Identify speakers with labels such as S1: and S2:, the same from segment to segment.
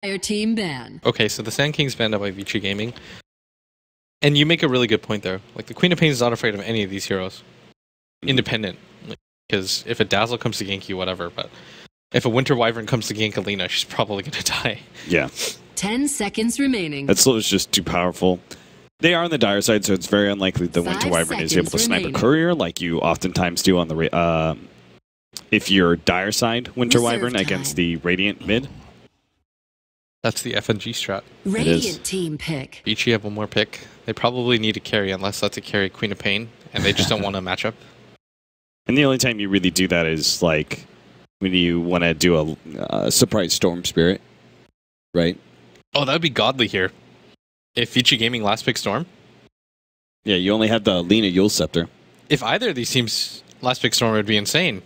S1: Team ban.
S2: Okay, so the Sand King's banned out by Vici Gaming. And you make a really good point there. Like, the Queen of Pain is not afraid of any of these heroes. Independent. Because if a Dazzle comes to gank you, whatever, but if a Winter Wyvern comes to gank Alina, she's probably going to die.
S3: Yeah.
S1: 10 seconds remaining.
S3: That slow is just too powerful. They are on the dire side, so it's very unlikely the Winter Wyvern is able to snipe a courier like you oftentimes do on the... if you're dire side Winter Wyvern against the Radiant mid.
S2: That's the FNG strat.
S1: Radiant team pick.
S2: Vici have one more pick. They probably need a carry, unless that's a carry Queen of Pain, and they just don't want to match up.
S3: And the only time you really do that is like when you want to do a surprise Storm Spirit, right?
S2: Oh, that would be godly here. If Vici Gaming last pick Storm?
S3: Yeah, you only have the Lina Yule Scepter.
S2: If either of these teams last pick Storm, it would be insane.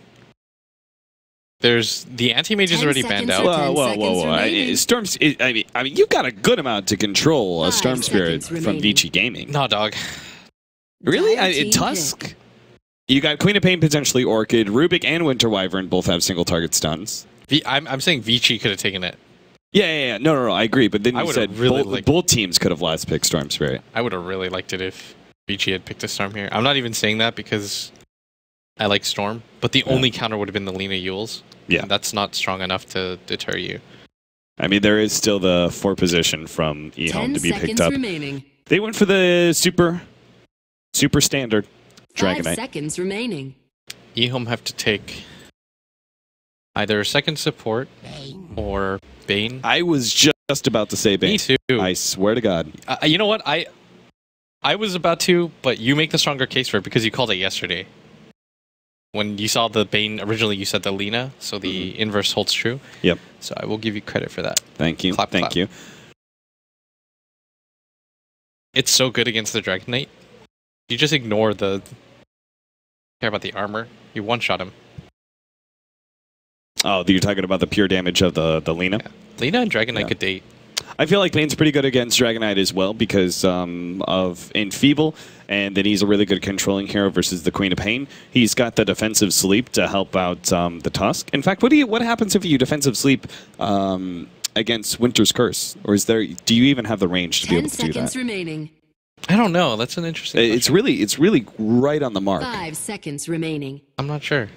S2: There's the anti-mage is already banned out.
S3: Whoa. Storms, I mean, you've got a good amount to control a Storm Spirit from Vici Gaming.
S2: No, dog.
S3: Really? Tusk? You got Queen of Pain, potentially Orchid. Rubik and Winter Wyvern both have single target stuns.
S2: I'm saying Vici could have taken it.
S3: Yeah. No, I agree. But then you said
S2: really
S3: both teams could have last picked Storm Spirit.
S2: I would have really liked it if Vici had picked a Storm here. I'm not even saying that because I like Storm, but the only counter would have been the Lina Yules.
S3: Yeah.
S2: And that's not strong enough to deter you.
S3: I mean, there is still the 4 position from EHOME to be picked up.
S1: Remaining.
S3: They went for the super standard Dragonite.
S1: 5 seconds remaining.
S2: EHOME have to take either second support or Bane.
S3: I was just about to say Bane.
S2: Me too.
S3: I swear to God.
S2: You know what? I was about to, but you make the stronger case for it because you called it yesterday. When you saw the Bane, originally you said the Lina, so the inverse holds true.
S3: Yep.
S2: So I will give you credit for that.
S3: Thank you. Thank you.
S2: It's so good against the Dragonite. You just ignore the... care about the armor. You one-shot him.
S3: Oh, you're talking about the pure damage of the Lina?
S2: Yeah. Lina and Dragonite could date.
S3: I feel like Bane's pretty good against Dragonite as well because of Enfeeble, and then he's a really good controlling hero versus the Queen of Pain. He's got the defensive sleep to help out the Tusk. In fact, what happens if you defensive sleep against Winter's Curse? Or do you even have the range to be able to do that?
S1: 10 seconds remaining.
S2: I don't know. That's an interesting question.
S3: It's really right on the mark.
S1: 5 seconds remaining.
S2: I'm not sure.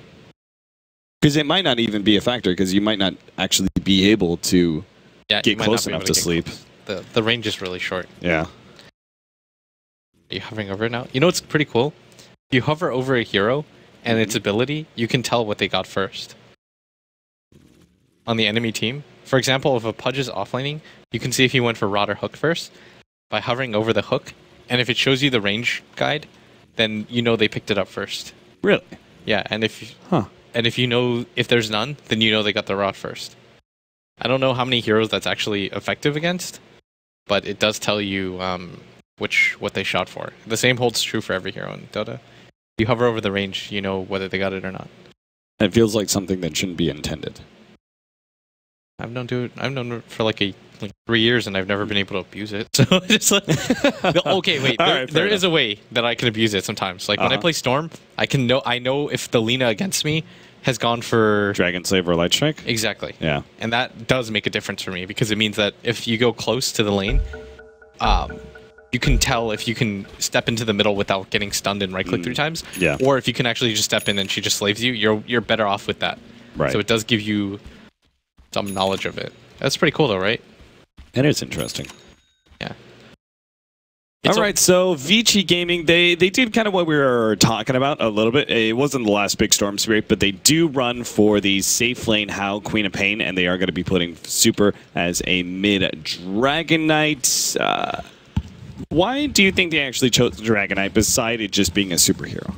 S3: Because it might not even be a factor because you might not actually be able to get close enough to sleep.
S2: The range is really short.
S3: Yeah.
S2: Are you hovering over it now? You know what's pretty cool? If you hover over a hero and its ability, you can tell what they got first. On the enemy team. For example, if a Pudge is offlaning, you can see if he went for Rod or Hook first by hovering over the Hook. And if it shows you the range guide, then you know they picked it up first.
S3: Really?
S2: Yeah, and if you know if there's none, then you know they got the Rod first. I don't know how many heroes that's actually effective against, but it does tell you what they shot for. The same holds true for every hero in Dota. If you hover over the range, you know whether they got it or not.
S3: It feels like something that shouldn't be intended.
S2: I've known it for like 3 years and I've never been able to abuse it. So it's like, okay, wait. There is a way that I can abuse it sometimes. Like when I play Storm, I know if the Lina against me has gone for
S3: Dragon Slave or Light Strike.
S2: Exactly.
S3: Yeah.
S2: And that does make a difference for me because it means that if you go close to the lane, you can tell if you can step into the middle without getting stunned and right-click 3 times.
S3: Yeah.
S2: Or if you can actually just step in and she just slaves you, you're better off with that.
S3: Right.
S2: So it does give you some knowledge of it. That's pretty cool though, right?
S3: It is interesting.
S2: Yeah.
S3: Alright, so Vici Gaming, they did kind of what we were talking about a little bit. It wasn't the last big Storm Spirit, but they do run for the safe lane How Queen of Pain, and they are going to be putting Super as a mid-Dragonite. Why do you think they actually chose Dragonite, besides it just being a superhero?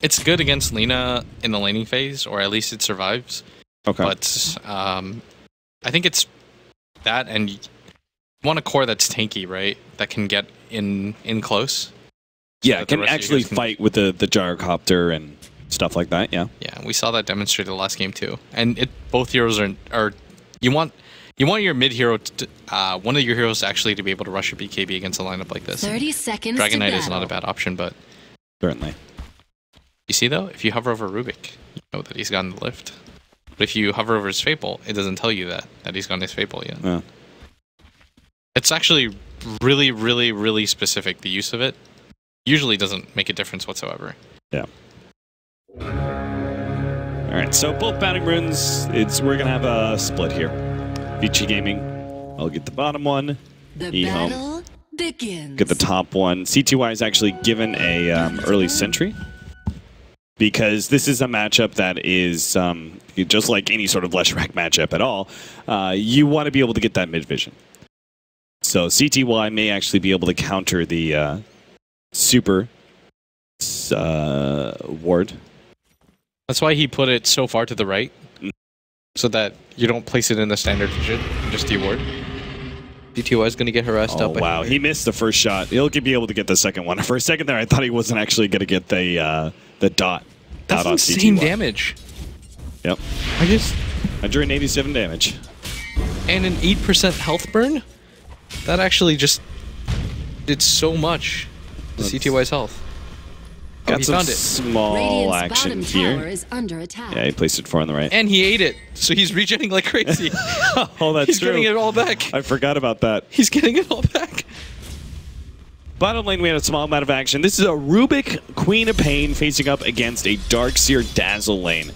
S2: It's good against Lina in the laning phase, or at least it survives.
S3: Okay.
S2: But I think it's that, and you want a core that's tanky, right? That can get in close.
S3: Yeah, can actually fight with the gyrocopter and stuff like that, yeah.
S2: Yeah, we saw that demonstrated last game too. And both heroes are you want your mid hero to, one of your heroes actually to be able to rush a BKB against a lineup like this.
S1: 30 seconds.
S2: Dragonite is not a bad option, but
S3: certainly.
S2: You see though, if you hover over Rubik, you know that he's gotten the lift. But if you hover over his Fable, it doesn't tell you that he's gotten his Fable yet.
S3: Yeah.
S2: It's actually really, really, really specific, the use of it. Usually doesn't make a difference whatsoever.
S3: Yeah. All right, so both batting runes, we're going to have a split here. Vici Gaming, I'll get the bottom one.
S1: The
S3: EHOME,
S1: battle begins.
S3: get the top one. CTY is actually given a early sentry because this is a matchup that is just like any sort of Leshrac matchup at all. You want to be able to get that mid vision. So CTY may actually be able to counter the super ward.
S2: That's why he put it so far to the right, so that you don't place it in the standard vision, just deward. DTY is going to get harassed up.
S3: Oh, wow. He missed the first shot. He'll be able to get the second one. For a second there, I thought he wasn't actually going to get the dot
S2: That's
S3: out on
S2: insane
S3: CTY.
S2: damage.
S3: Yep. 187 damage.
S2: And an 8% health burn? That actually just did so much to CTY's health.
S3: Got
S2: he
S3: some
S2: found it.
S3: small
S1: Radiant's
S3: action
S1: bottom tower
S3: here.
S1: is under attack.
S3: Yeah, he placed it 4 on the right.
S2: And he ate it, so he's regenerating like crazy.
S3: Oh, that's
S2: He's
S3: true.
S2: getting it all back.
S3: I forgot about that.
S2: He's getting it all back.
S3: Bottom lane, we had a small amount of action. This is a Rubik Queen of Pain facing up against a Darkseer Dazzle lane.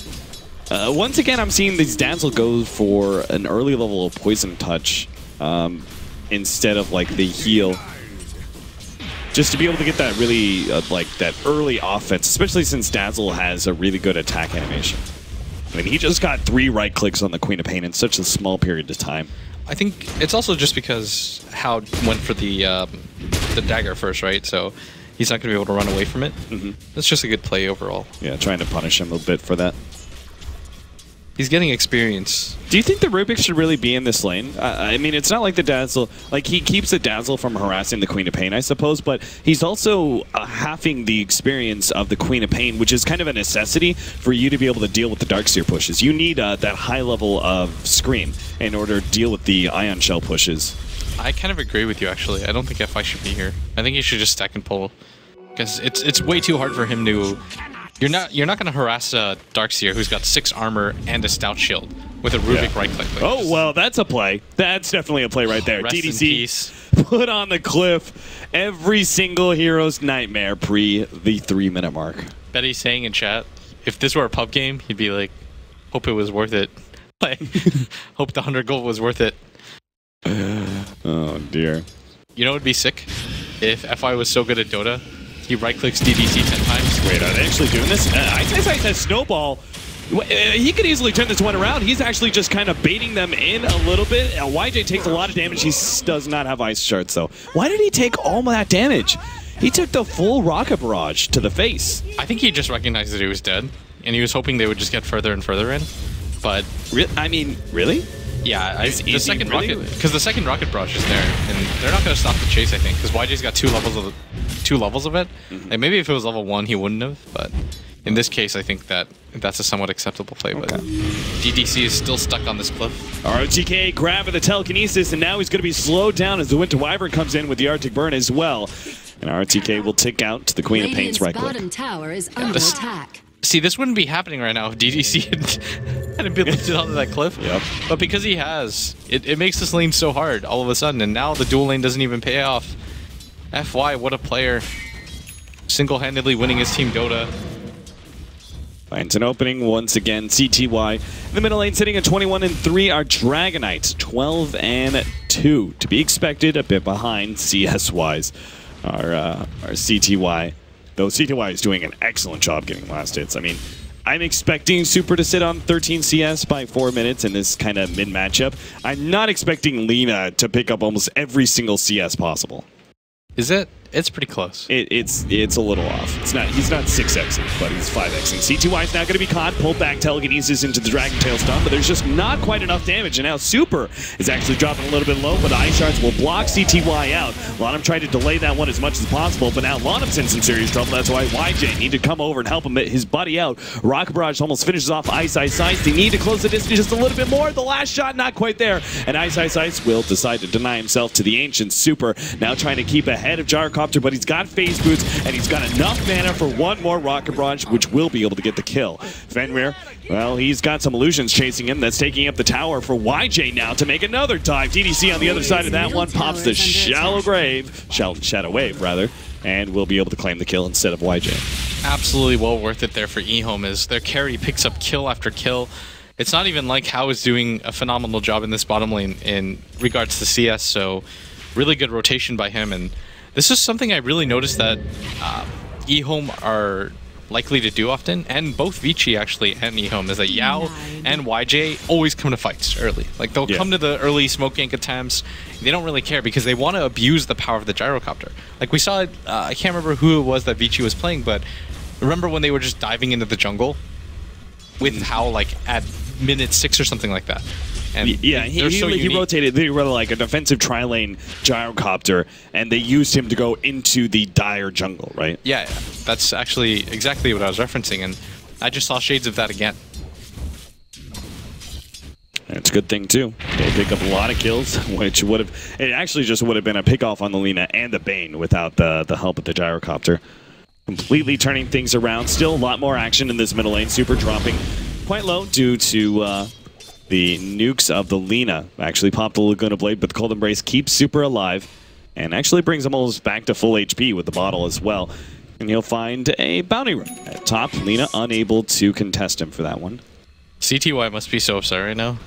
S3: Once again, I'm seeing these Dazzle go for an early level of Poison Touch instead of like the heal. Just to be able to get that really, like, that early offense, especially since Dazzle has a really good attack animation. I mean, he just got 3 right clicks on the Queen of Pain in such a small period of time.
S2: I think it's also just because Hao went for the dagger first, right? So he's not going to be able to run away from it. That's just a good play overall.
S3: Yeah, trying to punish him a bit for that.
S2: He's getting experience.
S3: Do you think the Rubik should really be in this lane? I mean, it's not like the Dazzle... Like, he keeps the Dazzle from harassing the Queen of Pain, I suppose, but he's also halving the experience of the Queen of Pain, which is kind of a necessity for you to be able to deal with the Darkseer pushes. You need that high level of Scream in order to deal with the Ion Shell pushes.
S2: I kind of agree with you, actually. I don't think FI should be here. I think he should just stack and pull. Because it's way too hard for him to... You're not going to harass a Darkseer who's got 6 armor and a stout shield with a Rubik right click. Like,
S3: oh, well, that's a play. That's definitely a play right there.
S2: Rest in
S3: DDC
S2: peace.
S3: put on the cliff every single hero's nightmare pre the 3-minute mark.
S2: Bet he's saying in chat, if this were a pub game, he'd be like, hope it was worth it. Like, hope the 100 gold was worth it.
S3: Oh, dear.
S2: You know what would be sick? If FI was so good at Dota, he right-clicks DDC 10 times.
S3: Wait, are they actually doing this? Ice has Snowball. He could easily turn this one around. He's actually just kind of baiting them in a little bit. YJ takes a lot of damage. He does not have Ice Shards, though. Why did he take all that damage? He took the full Rocket Barrage to the face.
S2: I think he just recognized that he was dead, and he was hoping they would just get further and further in. But
S3: I mean, really?
S2: yeah, the second rocket, because the second rocket barrage is there, and they're not going to stop the chase. I think because YJ's got 2 levels of it. Like maybe if it was level 1, he wouldn't have. But in this case, I think that's a somewhat acceptable play. But DDC is still stuck on this cliff.
S3: RTK grabbing the telekinesis, and now he's going to be slowed down as the Winter Wyvern comes in with the Arctic Burn as well. And RTK will tick out to the Queen of Pain's right click.
S1: Bottom tower is under attack.
S2: See, this wouldn't be happening right now if DDC hadn't been lifted onto that cliff.
S3: Yep.
S2: But because he has, it makes this lane so hard all of a sudden, and now the dual lane doesn't even pay off. FY, what a player. Single-handedly winning his team Dota.
S3: Finds an opening once again. CTY in the middle lane sitting at 21-3. Our Dragonites 12-2. To be expected, a bit behind CS-wise. Our CTY. Though CTY is doing an excellent job getting last hits. I mean, I'm expecting Super to sit on 13 CS by 4 minutes in this kind of mid matchup. I'm not expecting Lina to pick up almost every single CS possible.
S2: Is it? It's pretty close.
S3: It's a little off. It's not. He's not 6xing, but he's 5xing. CTY is now going to be caught, pulled back telekinesis into the Dragon Tail stun, but there's just not quite enough damage. And now Super is actually dropping a little bit low, but Ice Shards will block CTY out. Lonham tried to delay that one as much as possible, but now Lonham's in some serious trouble. That's why YJ need to come over and help him his buddy out. Rocket Barrage almost finishes off Ice. They need to close the distance just a little bit more. The last shot not quite there, and Ice will decide to deny himself to the Ancient. Super now trying to keep ahead of Jarkov. gyrocopter, but he's got phase boots, and he's got enough mana for one more rocket barrage, which will be able to get the kill. Fenrir, well, he's got some illusions chasing him. That's taking up the tower for YJ now to make another dive. DDC on the other side of that one pops the shadow wave, rather, and will be able to claim the kill instead of YJ.
S2: Absolutely well worth it there for EHOME, as their carry picks up kill after kill. It's not even like Hao is doing a phenomenal job in this bottom lane in regards to CS, so really good rotation by him. And this is something I really noticed that EHOME are likely to do often, and both Vici actually and EHOME, is that Yao and YJ always come to fights early. Like, they'll come to the early smoke gank attempts. They don't really care because they want to abuse the power of the gyrocopter. Like, we saw, I can't remember who it was that Vici was playing, but remember when they were just diving into the jungle with Hao, like, at minute 6 or something like that. And
S3: yeah, he rotated. They were like a defensive tri-lane gyrocopter, and they used him to go into the dire jungle, right?
S2: Yeah, that's actually exactly what I was referencing, and I just saw shades of that again.
S3: It's a good thing too. They pick up a lot of kills, which would have, it actually just would have been a pick-off on the Lina and the Bane without the help of the gyrocopter. Completely turning things around. Still a lot more action in this middle lane. Super dropping quite low due to the nukes of the Lina. Actually popped the Laguna Blade, but the Cold Embrace keeps Super alive and actually brings him almost back to full HP with the bottle as well. And he'll find a bounty room at top. Lina unable to contest him for that one.
S2: CTY must be so upset right now.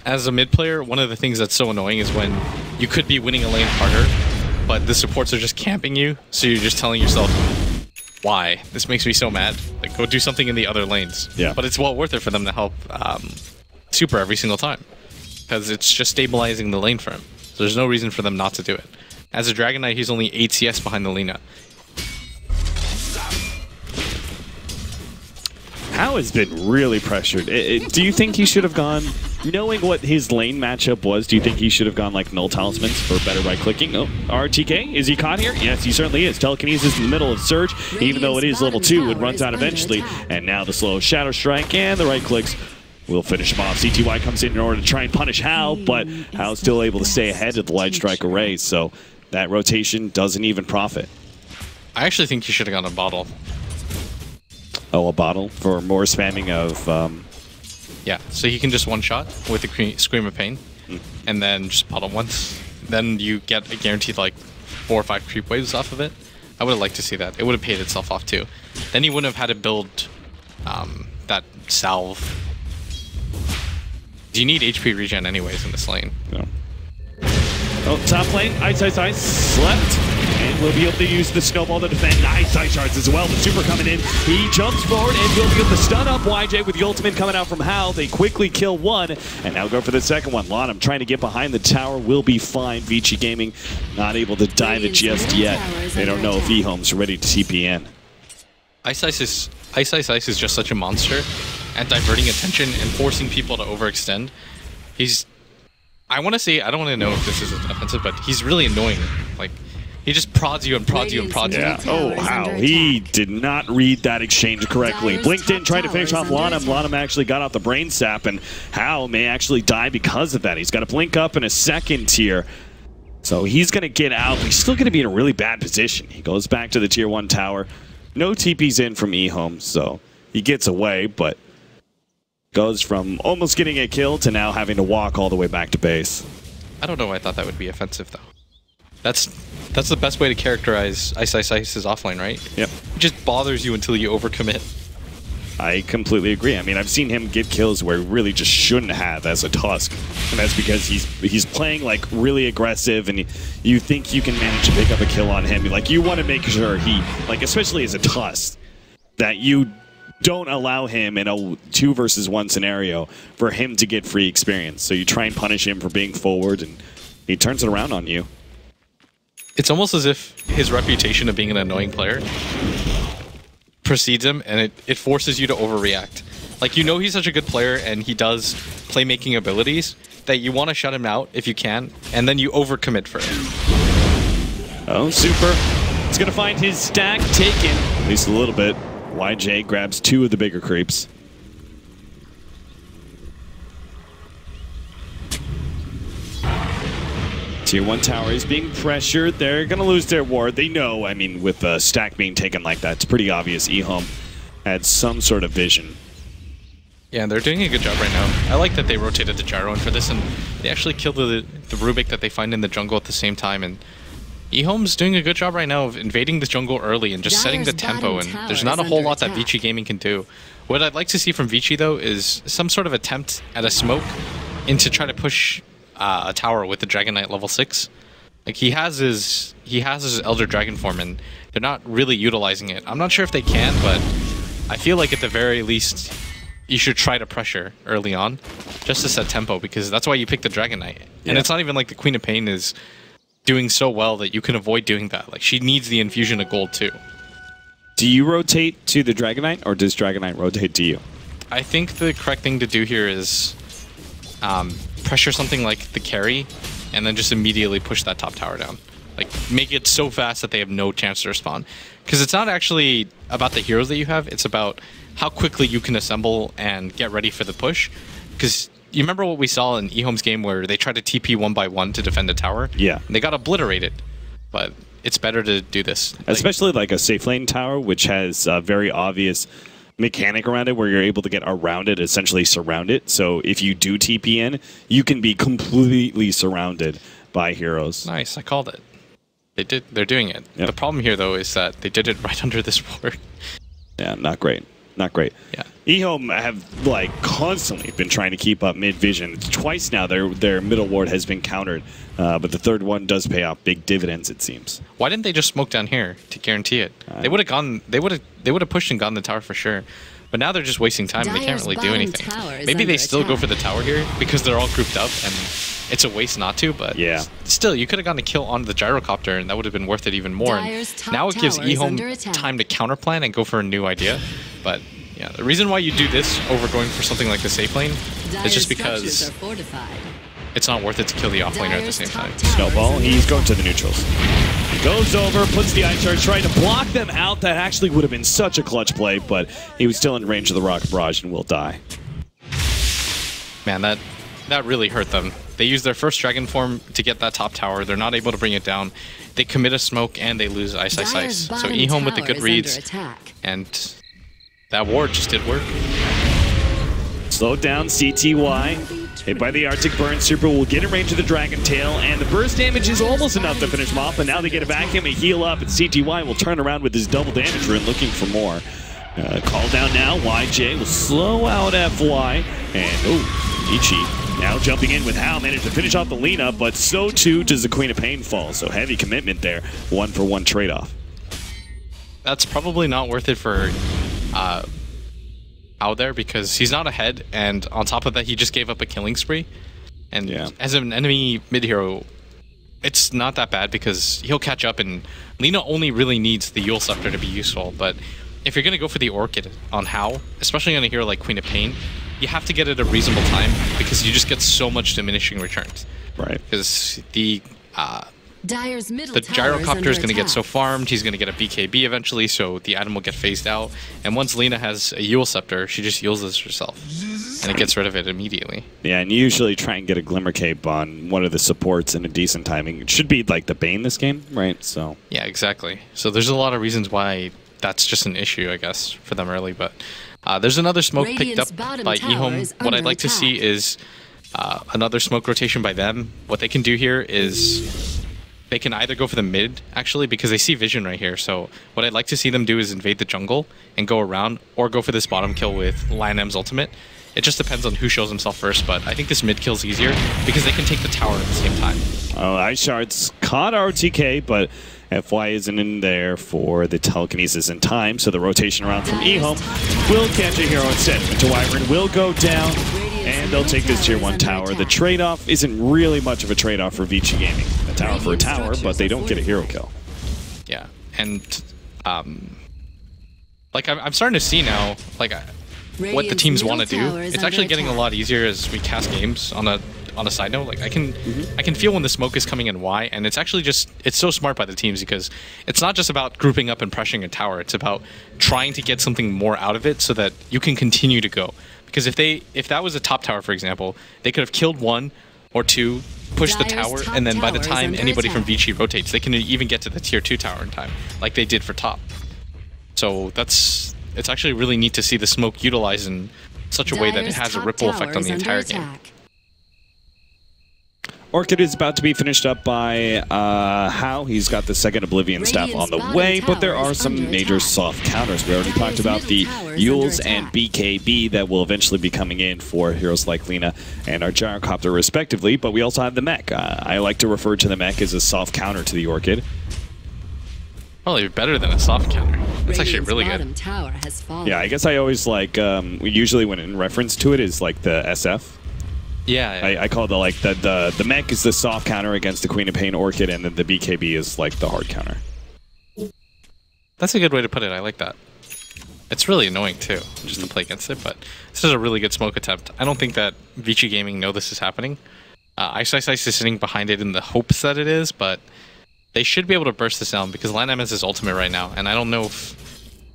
S2: As a mid player, one of the things that's so annoying is when you could be winning a lane harder, but the supports are just camping you, so you're just telling yourself, why? This makes me so mad. Like, go do something in the other lanes.
S3: Yeah.
S2: But it's well worth it for them to help Super every single time, because it's just stabilizing the lane for him. So there's no reason for them not to do it. As a Dragon Knight, he's only 8 CS behind the Lina.
S3: Hao has been really pressured. Do you think he should have gone, knowing what his lane matchup was, do you think he should have gone like null talismans for better right-clicking? Oh, RTK, is he caught here? Yes, he certainly is. Telekinesis in the middle of Surge, even though it is level 2, it runs out eventually. And now the slow Shadow Strike and the right clicks will finish him off. CTY comes in order to try and punish Hao, but Hao's still able to stay ahead of the Light Strike array, so that rotation doesn't even profit.
S2: I actually think you should have gone a bottle.
S3: Oh, a bottle for more spamming of...
S2: Yeah, so he can just one-shot with the Scream of Pain, and then just bottle once. Then you get a guaranteed like 4 or 5 creep waves off of it. I would have liked to see that. It would have paid itself off too. Then he wouldn't have had to build that salve. You need HP regen anyways in this lane.
S3: No. Oh, top lane, Ice slept, and will be able to use the snowball to defend. Nice Ice Shards as well. The Super coming in. He jumps forward and will be able to stun up YJ with the ultimate coming out from Hao. They quickly kill one, and now go for the second one. Lanham trying to get behind the tower will be fine. Vici Gaming not able to dive it just yet. They don't know if EHOME's ready to TP in.
S2: Ice is just such a monster at diverting attention and forcing people to overextend. He's... I want to say, I don't want to know if this is offensive, but he's really annoying. Like, he just prods you and prods you and prods you.
S3: Yeah. Oh, wow. He did not read that exchange correctly. Blinked in, tried to finish off Lanham. Lanham actually got out the brain sap, and Hao may actually die because of that. He's got to blink up in a second tier. So he's going to get out. He's still going to be in a really bad position. He goes back to the tier 1 tower. No TP's in from EHOME, so he gets away, but goes from almost getting a kill to now having to walk all the way back to base.
S2: I don't know why I thought that would be offensive, though. That's the best way to characterize Ice's offlane, right?
S3: Yep.
S2: It just bothers you until you overcommit.
S3: I completely agree. I mean, I've seen him get kills where he really just shouldn't have as a Tusk. And that's because he's playing like really aggressive, and you think you can manage to pick up a kill on him. Like, you want to make sure he, like, especially as a Tusk, that you don't allow him in a 2 versus 1 scenario for him to get free experience. So you try and punish him for being forward, and he turns it around on you.
S2: It's almost as if his reputation of being an annoying player precedes him, and it forces you to overreact. Like, you know he's such a good player, and he does playmaking abilities, that you want to shut him out if you can, and then you overcommit for it.
S3: Oh, Super. He's going to find his stack taken, at least a little bit. YJ grabs 2 of the bigger creeps. Tier 1 tower is being pressured. They're going to lose their ward. They know, I mean, with the stack being taken like that, it's pretty obvious EHOME had some sort of vision.
S2: Yeah, they're doing a good job right now. I like that they rotated the gyro in for this, and they actually killed the Rubik that they find in the jungle at the same time. And EHOME's doing a good job right now of invading the jungle early and just setting the tempo, and there's not a whole lot that Vici Gaming can do. What I'd like to see from Vici, though, is some sort of attempt at a smoke into try to push a tower with the Dragon Knight level 6. Like, he has his Elder Dragon form, and they're not really utilizing it. I'm not sure if they can, but I feel like at the very least, you should try to pressure early on, just to set tempo, because that's why you pick the Dragon Knight. And it's not even like the Queen of Pain is doing so well that you can avoid doing that. Like, she needs the infusion of gold too.
S3: Do you rotate to the Dragon Knight, or does Dragon Knight rotate to you?
S2: I think the correct thing to do here is pressure something like the carry, and then just immediately push that top tower down. Like, make it so fast that they have no chance to respond. Because it's not actually about the heroes that you have, it's about how quickly you can assemble and get ready for the push. Because you remember what we saw in EHOME's game where they tried to TP 1 by 1 to defend a tower?
S3: Yeah.
S2: And they got obliterated. But it's better to do this.
S3: Especially like a safe lane tower, which has a very obvious mechanic around it where you're able to get around it, essentially surround it. So if you do TP in, you can be completely surrounded by heroes.
S2: Nice, I called it. They're doing it.
S3: Yep.
S2: The problem here, though, is that they did it right under this ward.
S3: Yeah, not great. Not great.
S2: Yeah.
S3: EHOME have like constantly been trying to keep up mid vision. Twice now their middle ward has been countered, but the third one does pay out big dividends, it seems.
S2: Why didn't they just smoke down here to guarantee it? They would have gone. They would have pushed and gotten the tower for sure. But now they're just wasting time. They can't really do anything. Maybe they still go for the tower here because they're all grouped up and it's a waste not to. But
S3: yeah,
S2: still, you could have gotten a kill onto the gyrocopter and that would have been worth it even more. Now it gives EHOME time to counterplan and go for a new idea. But yeah, the reason why you do this over going for something like the safe lane is just because it's not worth it to kill the offlaner at the same time.
S3: Snowball, he's going to the neutrals. He goes over, puts the ice charge, trying to block them out. That actually would have been such a clutch play, but he was still in range of the rock barrage and will die.
S2: Man, that really hurt them. They used their first dragon form to get that top tower. They're not able to bring it down. They commit a smoke and they lose ice. So EHOME with the good reads, and that ward just did work.
S3: Slowed down CTY. Hit by the Arctic Burn, Super will get in range of the Dragon Tail, and the burst damage is almost enough to finish him off, but now they get a vacuum, a heal up, and CTY will turn around with his double damage rune looking for more. Call down now, YJ will slow out FY, and Vici now jumping in with Hal, managed to finish off the Lina, but so too does the Queen of Pain fall, so heavy commitment there, 1-for-1 trade-off.
S2: That's probably not worth it for out there because he's not ahead, and on top of that he just gave up a killing spree, and as an enemy mid hero it's not that bad because he'll catch up, and Lina only really needs the Yule Scepter to be useful. But if you're going to go for the Orchid on Hal, especially on a hero like Queen of Pain, you have to get it at a reasonable time because you just get so much diminishing returns.
S3: Right.
S2: Because the gyrocopter is going to get so farmed, he's going to get a BKB eventually, so the item will get phased out. And once Lina has a Yule Scepter, she just Yules this herself, and it gets rid of it immediately. Yeah,
S3: and you usually try and get a Glimmer Cape on one of the supports in a decent timing. It should be like the Bane this game, right? So
S2: yeah, exactly. So there's a lot of reasons why that's just an issue, I guess, for them early. But there's another smoke picked up by EHOME. What I'd like to see is another smoke rotation by them. What they can do here is they can either go for the mid, actually, because they see vision right here. So what I'd like to see them do is invade the jungle and go around, or go for this bottom kill with Lion M's ultimate. It just depends on who shows himself first, but I think this mid kill is easier because they can take the tower at the same time.
S3: Oh, Ice Shards caught RTK, but FY isn't in there for the telekinesis in time, so the rotation around from EHOME will catch a hero instead. Winter Wyvern will go down, and they'll take this tier 1 tower. The trade-off isn't really much of a trade-off for Vici Gaming. A tower for a tower, but they don't get a hero kill.
S2: Yeah, and like I'm starting to see now, like what the teams want to do. It's actually getting a lot easier as we cast games. On a side note, like I can feel when the smoke is coming in Y, and it's actually just, it's so smart by the teams because it's not just about grouping up and pressuring a tower. It's about trying to get something more out of it so that you can continue to go. Because if that was a top tower, for example, they could have killed one, or 2, push the
S1: Dire's
S2: tower,
S1: top
S2: and then by the
S1: tower is
S2: time
S1: under
S2: anybody from
S1: attack.
S2: Vici rotates, they can even get to the tier 2 tower in time, like they did for top. So it's actually really neat to see the smoke utilized in such a way that it
S1: Dire's
S2: has a
S1: top
S2: ripple
S1: tower
S2: effect on
S1: is
S2: the
S1: under
S2: entire game.
S1: attack.
S3: Orchid is about to be finished up by How. He's got the second Oblivion staff on the
S1: Radiant's
S3: way,
S1: bottom
S3: but there
S1: tower
S3: are
S1: is
S3: some
S1: under
S3: major
S1: attack.
S3: soft counters. We already talked
S1: Dire's
S3: about the
S1: middle tower is
S3: Yules
S1: under
S3: and
S1: attack.
S3: BKB that will eventually be coming in for heroes like Lina and our Gyrocopter respectively, but we also have the mech. I like to refer to the mech as a soft counter to the Orchid.
S2: Probably better than a soft counter. It's actually
S1: Radiant's
S2: really
S1: bottom
S2: good.
S1: tower has fallen.
S3: Yeah, I guess I always like, usually when in reference to it is like the SF.
S2: Yeah,
S3: I call the the mech is the soft counter against the Queen of Pain Orchid, and then the BKB is like the hard counter.
S2: that's a good way to put it. I like that. It's really annoying too, just to play against it, but this is a really good smoke attempt. I don't think that Vici Gaming know this is happening. Ice is sitting behind it in the hopes that it is, but they should be able to burst this down because Lanham has his ultimate right now, and I don't know if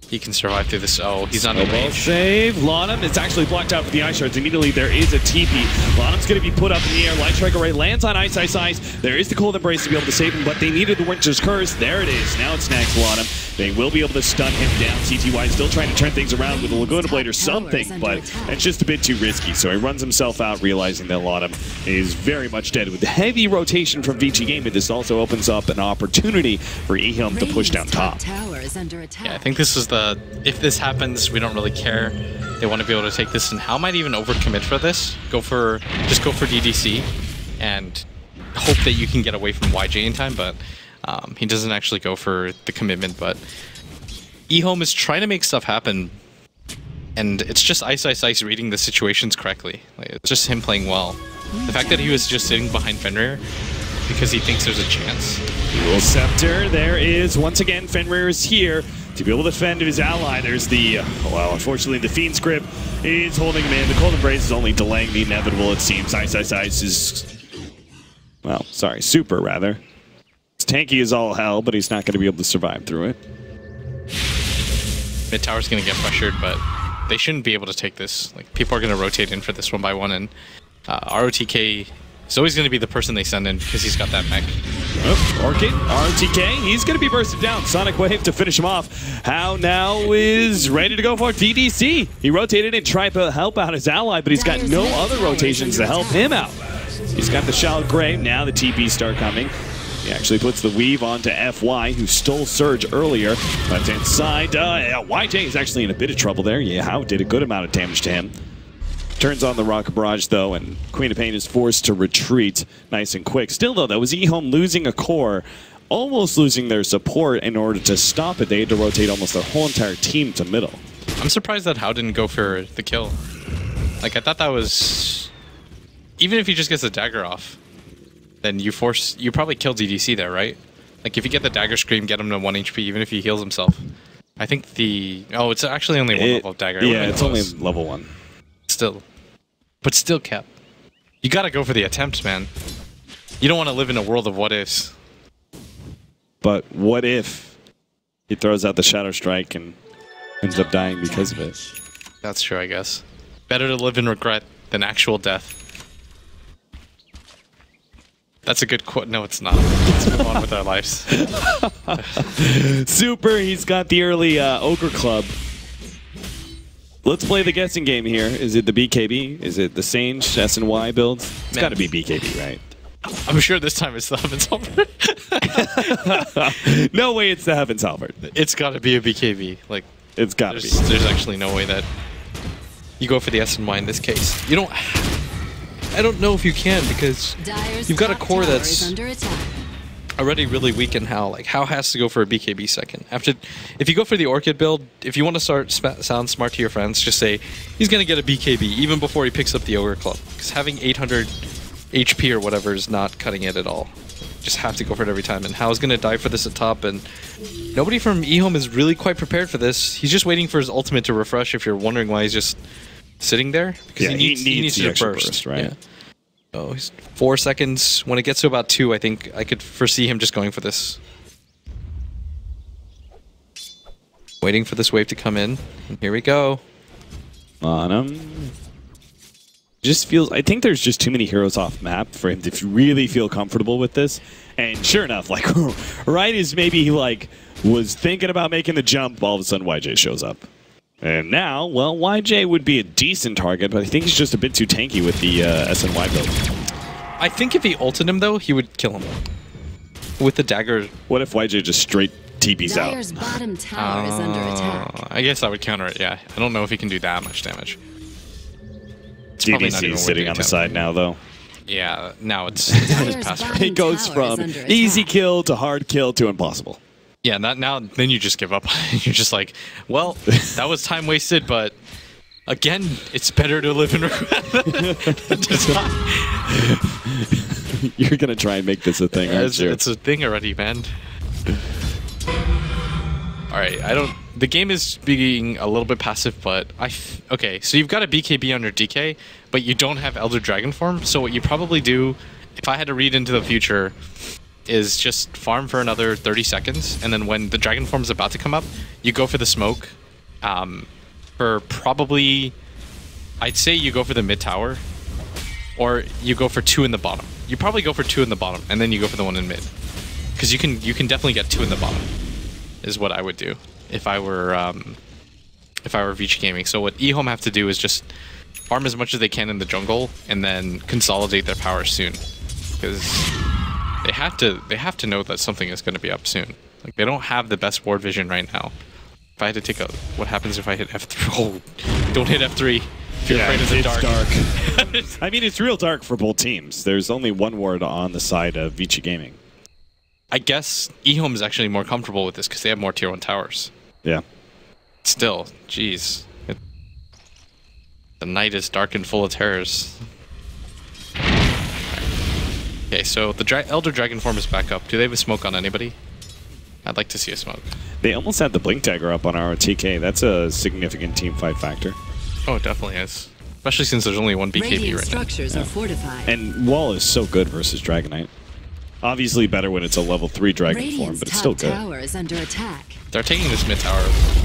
S2: he can survive through this. Oh, he's on the
S3: Snowball
S2: range.
S3: save. Lanham is actually blocked out for the Ice Shards. Immediately there is a TP. Lanham's going to be put up in the air. Light Strike Array lands on Ice. There is the Cold Embrace to be able to save him, but they needed the Winter's Curse. There it is. Now it snags Lanham. They will be able to stun him down. CTY still trying to turn things around with a Laguna Blade or something, but it's just a bit too risky. So he runs himself out, realizing that Lanham is very much dead. With the heavy rotation from Vici Gaming, this also opens up an opportunity for EHOME to push down top.
S1: Tower is under attack.
S2: Yeah, I think this is the... If this happens, we don't really care. They want to be able to take this, and Hal might even overcommit for this. Just go for DDC, and hope that you can get away from YJ in time, but he doesn't actually go for the commitment. But EHOME is trying to make stuff happen, and it's just Ice reading the situations correctly. Like, it's just him playing well. The fact that he was just sitting behind Fenrir because he thinks there's a chance.
S3: Dual Scepter, there is, once again, Fenrir is here to be able to defend his ally. There's the, well, unfortunately, the Fiend's Grip is holding him in. The Cold Embrace is only delaying the inevitable, it seems. Ice is, well, sorry, Super, rather. It's tanky as all hell, but he's not going to be able to survive through it.
S2: Mid tower's going to get pressured, but they shouldn't be able to take this. Like, people are going to rotate in for this one by one, and ROTK is always going to be the person they send in because he's got that mech.
S3: Oh, Orchid, RTK, he's going to be bursted down. Sonic Wave to finish him off. How now is ready to go for DDC. He rotated and tried to help out his ally, but he's got no other rotations to help him out. He's got the Shroud Grave. Now the TP start coming. He actually puts the weave onto FY, who stole Surge earlier. Left-hand side, YJ is actually in a bit of trouble there. Yeah, How did a good amount of damage to him. Turns on the Rocket Barrage, though, and Queen of Pain is forced to retreat nice and quick. Still, though, that was EHOME losing a core, almost losing their support. In order to stop it, they had to rotate almost their whole entire team to middle.
S2: I'm surprised that How didn't go for the kill. Like, I thought that was... Even if he just gets the dagger off, then you probably kill DDC there, right? Like, if you get the dagger scream, get him to 1 HP, even if he heals himself. I think the... Oh, it's actually only one level of dagger.
S3: Yeah, it's only level 1.
S2: Still. But still kept. You gotta go for the attempts, man. You don't want to live in a world of what-ifs.
S3: But what if he throws out the Shadow Strike and ends up dying because of it?
S2: That's true, I guess. Better to live in regret than actual death. That's a good quote. No, it's not. Let's move on with our lives.
S3: Super, he's got the early Ogre Club. Let's play the guessing game here. Is it the BKB? Is it the Sange SNY build? It's got to be BKB, right?
S2: I'm sure this time it's the Heavens Halberd.
S3: No way it's the Heavens Halberd.
S2: It's got to be a BKB. Like,
S3: it's got to be.
S2: There's actually no way that you go for the SNY in this case. You don't... I don't know if you can because you've got a core that's already really weak in How. Like, How has to go for a BKB second. If you go for the Orchid build, if you want to sound smart to your friends, just say he's going to get a BKB even before he picks up the Ogre Club. Because having 800 HP or whatever is not cutting it at all. Just have to go for it every time. And How's going to die for this at top, and nobody from EHOME is really quite prepared for this. He's just waiting for his ultimate to refresh if you're wondering why he's just sitting there. Because
S3: yeah, he needs to burst, right?
S2: Yeah. Oh, he's 4 seconds. When it gets to about 2, I think I could foresee him just going for this. Waiting for this wave to come in. And here we go.
S3: On him. just feels. I think there's just too many heroes off map for him to really feel comfortable with this. And sure enough, like right as maybe he like was thinking about making the jump, all of a sudden YJ shows up. And now, well, YJ would be a decent target, but I think he's just a bit too tanky with the SNY build.
S2: I think if he ulted him though, he would kill him with the dagger.
S3: What if YJ just straight TP's out?
S1: Dyer's bottom tower is under attack.
S2: I guess I would counter it. Yeah, I don't know if he can do that much damage. It's probably not
S3: DBC
S2: even
S3: is sitting on the side now, though.
S2: Yeah, now it's past
S1: bottom
S3: It goes
S1: tower is
S3: from
S1: under
S3: easy
S1: attack.
S3: kill to hard kill to impossible.
S2: Yeah, not now. Then you just give up. You're just like, well, that was time wasted, but again, it's better to live in regret than to die.
S3: You're gonna try and make this a thing, aren't you?
S2: It's a thing already, man. All right, the game is being a little bit passive, but okay, so you've got a BKB under DK, but you don't have Elder Dragon form. So what you probably do, if I had to read into the future, is just farm for another 30 seconds, and then when the Dragon form is about to come up, you go for the smoke. For probably, I'd say you go for the mid tower, or you go for 2 in the bottom. You probably go for 2 in the bottom, and then you go for the 1 in mid, because you can definitely get 2 in the bottom. Is what I would do if I were Vici Gaming. So what EHOME have to do is just farm as much as they can in the jungle and then consolidate their power soon, because they have to know that something is going to be up soon. Like, they don't have the best ward vision right now. If I had to take a, what happens if I hit F3? Oh, don't hit F3. If you're afraid of the dark.
S3: I mean, it's real dark for both teams. There's only one ward on the side of Vici Gaming.
S2: I guess EHOME is actually more comfortable with this because they have more tier 1 towers.
S3: Yeah.
S2: Still, jeez. The night is dark and full of terrors. Okay, so the Elder Dragon form is back up. Do they have a smoke on anybody? I'd like to see a smoke.
S3: They almost had the Blink Dagger up on our TK. That's a significant team fight factor.
S2: Oh, it definitely is. Especially since there's only one BKB
S1: Radiant
S2: right now.
S1: structures are fortified.
S3: And Wall is so good versus Dragonite. Obviously better when it's a level 3 Dragon form,
S1: Radiant's
S3: but it's still
S1: top
S3: good.
S1: tower is under attack.
S2: They're taking this mid tower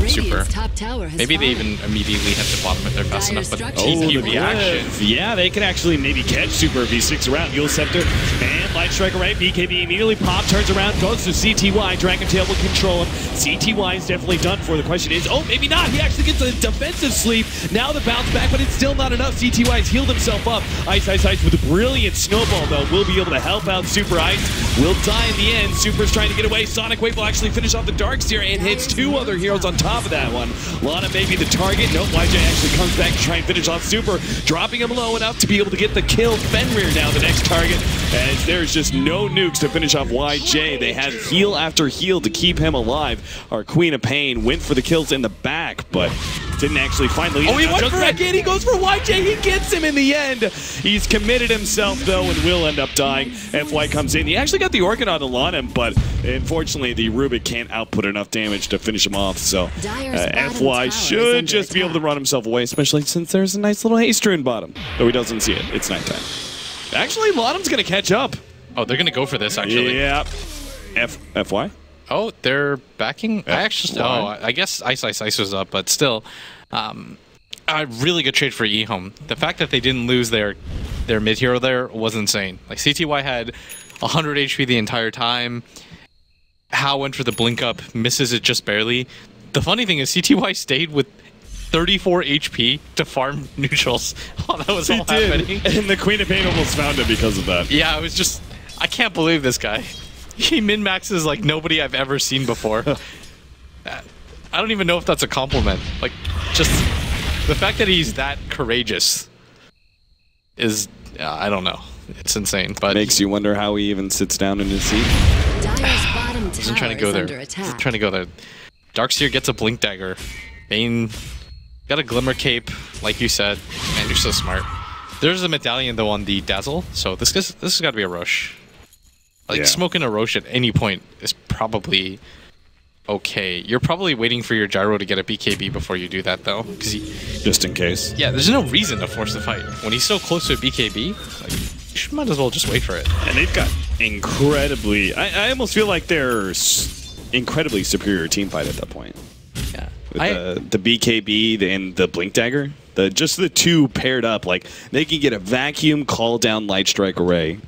S2: super.
S1: Radiant's top tower has
S2: Maybe they
S1: fallen.
S2: even immediately hit the bottom if they're fast
S1: Dire
S2: enough, but
S1: structures
S2: TP
S1: are
S2: reaction.
S3: Yeah, they could actually maybe catch Super if he sticks around. Yule Scepter and Light Striker right. BKB immediately pop, turns around, goes to CTY. Dragon Tail will control him. CTY is definitely done for. The question is, oh, maybe not. He actually gets a defensive sleep. Now the bounce back, but it's still not enough. CTY has healed himself up. Ice with a brilliant snowball, though, will be able to help out Super Ice. Will die in the end. Super's trying to get away. Sonic Wave will actually finish off the Darkseer and hits 2 other heroes on top of that one. Lana may be the target. Nope, YJ actually comes back to try and finish off Super, dropping him low enough to be able to get the kill. Fenrir now the next target, as there's just no nukes to finish off YJ. They had heal after heal to keep him alive. Our Queen of Pain went for the kills in the back, but didn't actually find the lead.
S2: Oh, he went for
S3: back in. He goes for YJ. He gets him in the end. He's committed himself, though, and will end up dying. FY comes in. He actually got the Orchid on him, but unfortunately, the Rubik can't output enough damage to finish him off. So FY should just be able to run himself away, especially since there's a nice little haste rune bottom. Though he doesn't see it. It's nighttime. Actually, Lottom's going to catch up.
S2: Oh, they're going to go for this, actually.
S3: Yeah. FY?
S2: Oh, they're backing? I guess Ice was up, but still. A really good trade for EHOME. The fact that they didn't lose their mid hero there was insane. Like, CTY had 100 HP the entire time. Hao went for the blink up, misses it just barely. The funny thing is CTY stayed with 34 HP to farm neutrals while that was all happening.
S3: And the Queen of Pain almost found it because of that.
S2: Yeah, it was just, I can't believe this guy. He min-maxes like nobody I've ever seen before. I don't even know if that's a compliment. Like, just the fact that he's that courageous is, I don't know. It's insane. But
S3: makes you wonder how he even sits down in his seat.
S1: Dyer's bottom tower
S2: trying to go
S1: is
S2: there.
S1: under attack.
S2: Trying to go there. Darkseer gets a blink dagger. Bane got a glimmer cape, like you said. Man, you're so smart. There's a medallion though on the dazzle, so this has got to be a rush. Like smoking a Roche at any point is probably okay. You're probably waiting for your gyro to get a BKB before you do that though, because
S3: just in case.
S2: Yeah, there's no reason to force the fight when he's so close to a BKB. Like, you might as well just wait for it.
S3: And they've got incredibly. I almost feel like they're incredibly superior team fight at that point.
S2: Yeah,
S3: With the BKB and the blink dagger. Just the two paired up, like they can get a vacuum, call down Light Strike Array,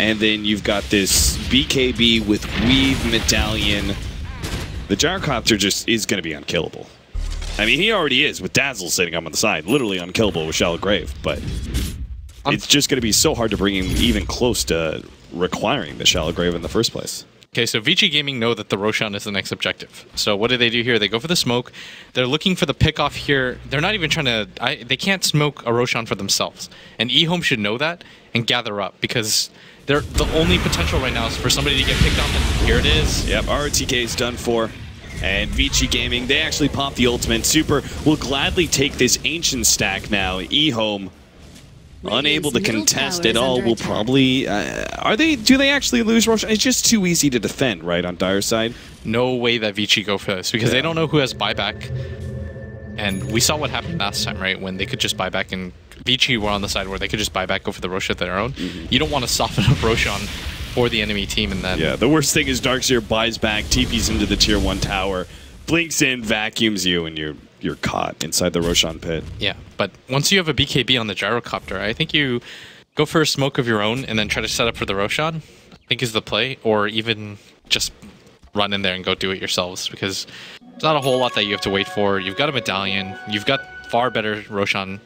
S3: and then you've got this BKB with Weave Medallion. The Gyrocopter just is going to be unkillable. I mean, he already is with Dazzle sitting up on the side, literally unkillable with Shallow Grave, but it's just going to be so hard to bring him even close to requiring the Shallow Grave in the first place.
S2: Okay, so Vici Gaming know that the Roshan is the next objective. So what do they do here? They go for the smoke. They're looking for the pick-off here. They're not even trying to... they can't smoke a Roshan for themselves. And EHOME should know that and gather up, because they're the only potential right now is for somebody to get picked off, and here it is.
S3: Yep, ROTK is done for. And Vici Gaming, they actually pop the ultimate. Super will gladly take this Ancient stack now. EHOME, unable to contest at all, will probably... do they actually lose Roshan? It's just too easy to defend, right, on Dire's side?
S2: No way that Vici go for this, because they don't know who has buyback. And we saw what happened last time, right, when they could just buy back, and Vici were on the side where they could just buy back, go for the Roshan of their own. You don't want to soften up Roshan for the enemy team, and then...
S3: Yeah, the worst thing is Darkseer buys back, TPs into the tier 1 tower, blinks in, vacuums you, and you're caught inside the Roshan pit.
S2: Yeah, but once you have a BKB on the Gyrocopter, I think you go for a smoke of your own and then try to set up for the Roshan, I think is the play, or even just run in there and go do it yourselves, because there's not a whole lot that you have to wait for. You've got a Medallion, you've got far better Roshan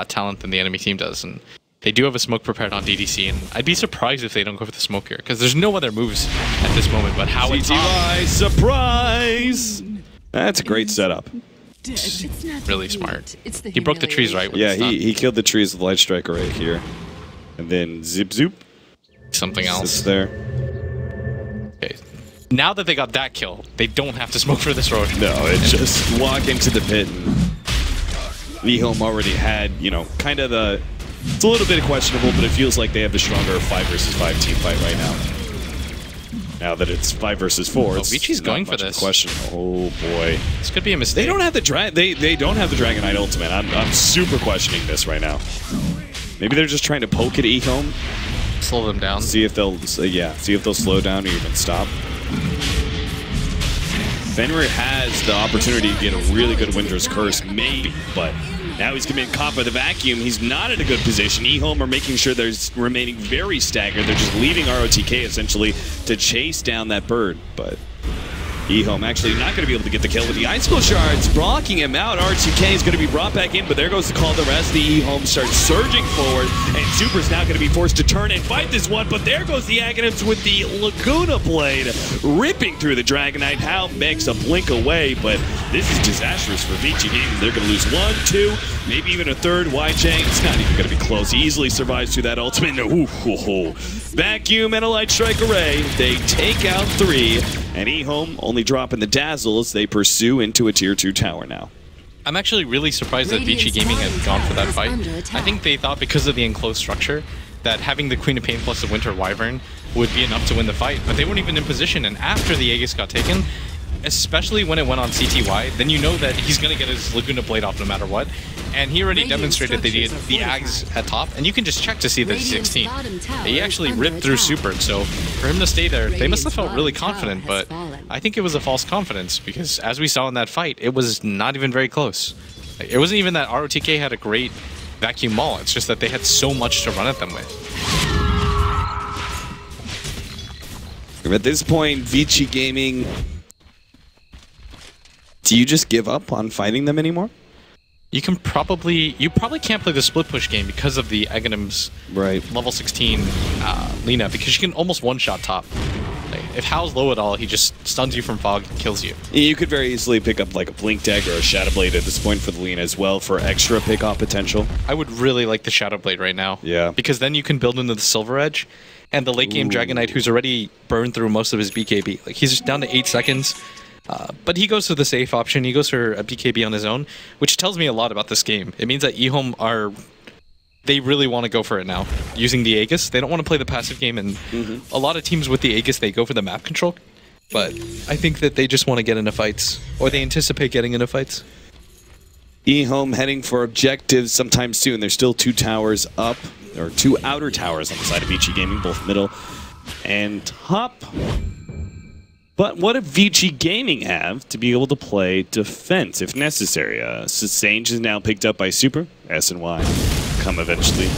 S2: talent than the enemy team does, and they do have a smoke prepared on DDC, and I'd be surprised if they don't go for the smoke here, because there's no other moves at this moment, but how it's
S3: TI5, surprise! That's a great setup.
S2: Really smart. He broke the trees, right?
S3: Yeah, he killed the trees with Light Strike Array here. And then zip zoop.
S2: Something else.
S3: Sits there.
S2: Okay. Now that they got that kill, they don't have to smoke for this road.
S3: No, it's just walk into the pit, and EHOME already had, you know, kind of the... It's a little bit questionable, but it feels like they have the stronger 5 versus 5 team fight right now. Now that it's 5 versus 4, it's
S2: Vici's going for this.
S3: Question. Oh boy,
S2: this could be a mistake.
S3: They don't have the they don't have the Dragon Knight ultimate. I'm super questioning this right now. Maybe they're just trying to poke at EHOME,
S2: slow them down,
S3: see if they'll see if they'll slow down or even stop. Fenrir has the opportunity to get a really good Winter's Curse, maybe, but now he's getting caught by the vacuum. He's not in a good position. EHOME are making sure they're remaining very staggered. They're just leaving ROTK essentially to chase down that bird, but EHOME actually not going to be able to get the kill with the Icicle Shards, blocking him out. RTK is going to be brought back in, but there goes the call. The rest of the EHOME starts surging forward, and Super's now going to be forced to turn and fight this one, but there goes the Aghanims with the Laguna Blade, ripping through the Dragon Knight. How makes a blink away, but this is disastrous for Vici Gaming. They're going to lose 1, 2, maybe even a third. YJ, it's not even going to be close. He easily survives through that ultimate. Vacuum and a Light Strike Array. They take out 3, and EHOME only dropping the Dazzle as they pursue into a tier 2 tower now.
S2: I'm actually really surprised that Vici Gaming had gone for that fight. I think they thought because of the enclosed structure that having the Queen of Pain plus the Winter Wyvern would be enough to win the fight, but they weren't even in position, and after the Aegis got taken, especially when it went on CTY, then you know that he's going to get his Laguna Blade off no matter what. And he already demonstrated that he had the Ags at top, and you can just check to see that he's 16. He actually ripped through Super, so for him to stay there, they must have felt really confident, but I think it was a false confidence, because as we saw in that fight, it was not even very close. It wasn't even that ROTK had a great vacuum maul, it's just that they had so much to run at them with.
S3: At this point, Vici Gaming... Do you just give up on fighting them anymore?
S2: You probably can't play the split push game because of the Aghanim's level 16 Lina, because you can almost one-shot top. Like, if Hal's low at all, he just stuns you from fog and kills you.
S3: You could very easily pick up like a Blink Dagger or a Shadow Blade at this point for the Lina as well for extra pick-off potential.
S2: I would really like the Shadow Blade right now.
S3: Yeah.
S2: Because then you can build into the Silver Edge, and the late game Dragon Knight, who's already burned through most of his BKB. Like, he's down to 8 seconds. But he goes for the safe option. He goes for a BKB on his own, which tells me a lot about this game. It means that EHOME they really want to go for it now, using the Aegis. They don't want to play the passive game, and a lot of teams with the Aegis, they go for the map control. But I think that they just want to get into fights, or they anticipate getting into fights.
S3: EHOME heading for objectives sometime soon. There's still 2 towers up, or 2 outer towers on the side of Vici Gaming, both middle and top. But what if Vici Gaming have to be able to play defense if necessary? Sustained is now picked up by Super. S and Y come eventually.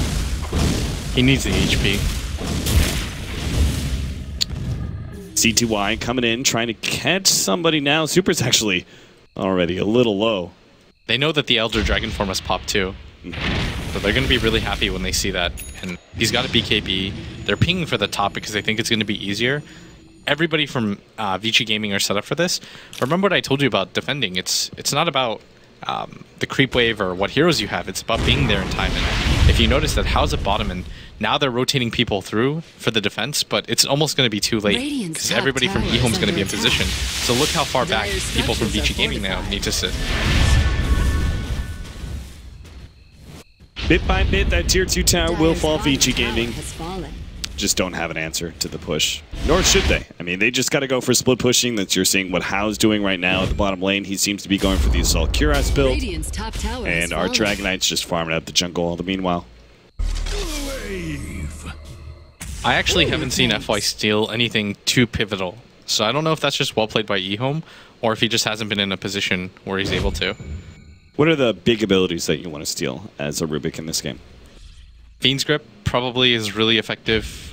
S2: He needs the HP.
S3: C2Y coming in, trying to catch somebody now. Super's actually already a little low.
S2: They know that the Elder Dragon form must pop too. So they're going to be really happy when they see that. And he's got a BKB. They're pinging for the top because they think it's going to be easier. Everybody from Vici Gaming are set up for this. Remember what I told you about defending. It's not about the creep wave or what heroes you have. It's about being there in time. And if you notice that Hao's at bottom, and now they're rotating people through for the defense, but it's almost going to be too late because everybody from EHOME is going to be in position. So look how far back people from Vici Gaming now need to sit.
S3: Bit by bit, that tier 2 tower will fall. Vici Gaming
S1: has fallen.
S3: just don't have an answer to the push. Nor should they. I mean, they just got to go for split pushing. That's you're seeing what Hao's doing right now at the bottom lane. He seems to be going for the Assault Cuirass build.
S1: Radiant's top tower has
S3: And our
S1: fallen.
S3: Dragon Knight's just farming out the jungle all the meanwhile.
S2: I actually haven't seen FY steal anything too pivotal. So I don't know if that's just well played by EHOME or if he just hasn't been in a position where he's able to.
S3: What are the big abilities that you want to steal as a Rubik in this game?
S2: Fiend's Grip probably is really effective.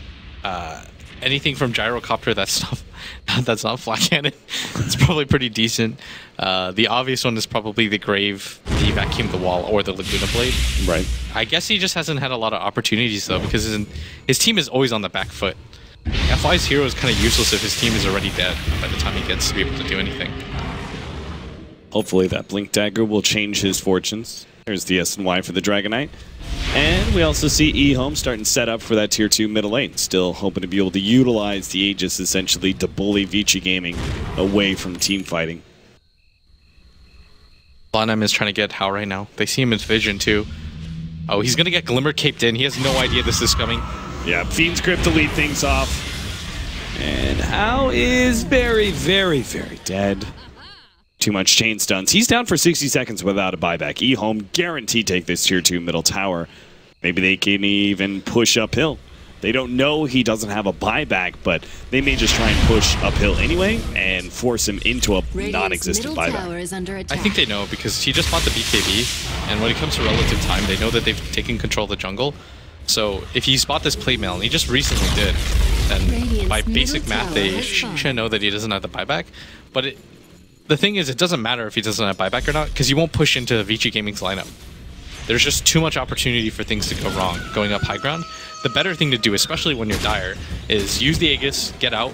S2: Anything from Gyrocopter that's not Flat Cannon, it's probably pretty decent. The obvious one is probably the Grave, the Vacuum the Wall, or the Laguna Blade.
S3: Right.
S2: I guess he just hasn't had a lot of opportunities though, because his team is always on the back foot. FY's hero is kind of useless if his team is already dead by the time he gets to be able to do anything.
S3: Hopefully that Blink Dagger will change his fortunes. There's the S and Y for the Dragon Knight. And we also see EHOME starting to set up for that tier 2 middle lane. Still hoping to be able to utilize the Aegis essentially to bully Vici Gaming away from team fighting.
S2: Blanham is trying to get Hao right now. They see him in vision too. Oh, he's going to get Glimmer caped in. He has no idea this is coming.
S3: Yeah, Fiend's Grip to lead things off. And Hao is very, very, very dead. Too much chain stuns. He's down for 60 seconds without a buyback. EHOME guaranteed take this tier 2 middle tower. Maybe they can even push uphill. They don't know he doesn't have a buyback, but they may just try and push uphill anyway and force him into a non-existent buyback.
S2: I think they know because he just bought the BKB, and when it comes to relative time, they know that they've taken control of the jungle. So if he's bought this plate mail, and he just recently did, then by basic math, they should know that he doesn't have the buyback. But the thing is, it doesn't matter if he doesn't have buyback or not, because you won't push into Vici Gaming's lineup. There's just too much opportunity for things to go wrong going up high ground. The better thing to do, especially when you're dire, is use the Aegis, get out,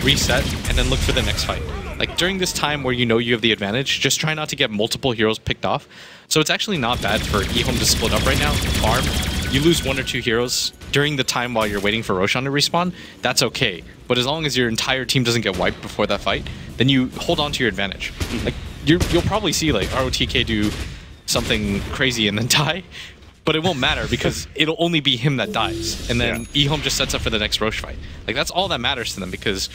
S2: reset, and then look for the next fight. Like during this time where you know you have the advantage, just try not to get multiple heroes picked off. So it's actually not bad for EHOME to split up right now, farm. You lose 1 or 2 heroes during the time while you're waiting for Roshan to respawn, that's okay. But as long as your entire team doesn't get wiped before that fight, then you hold on to your advantage. Like you'll probably see like ROTK do something crazy and then die, but it won't matter because it'll only be him that dies. And then EHOME just sets up for the next Rosh fight. Like that's all that matters to them because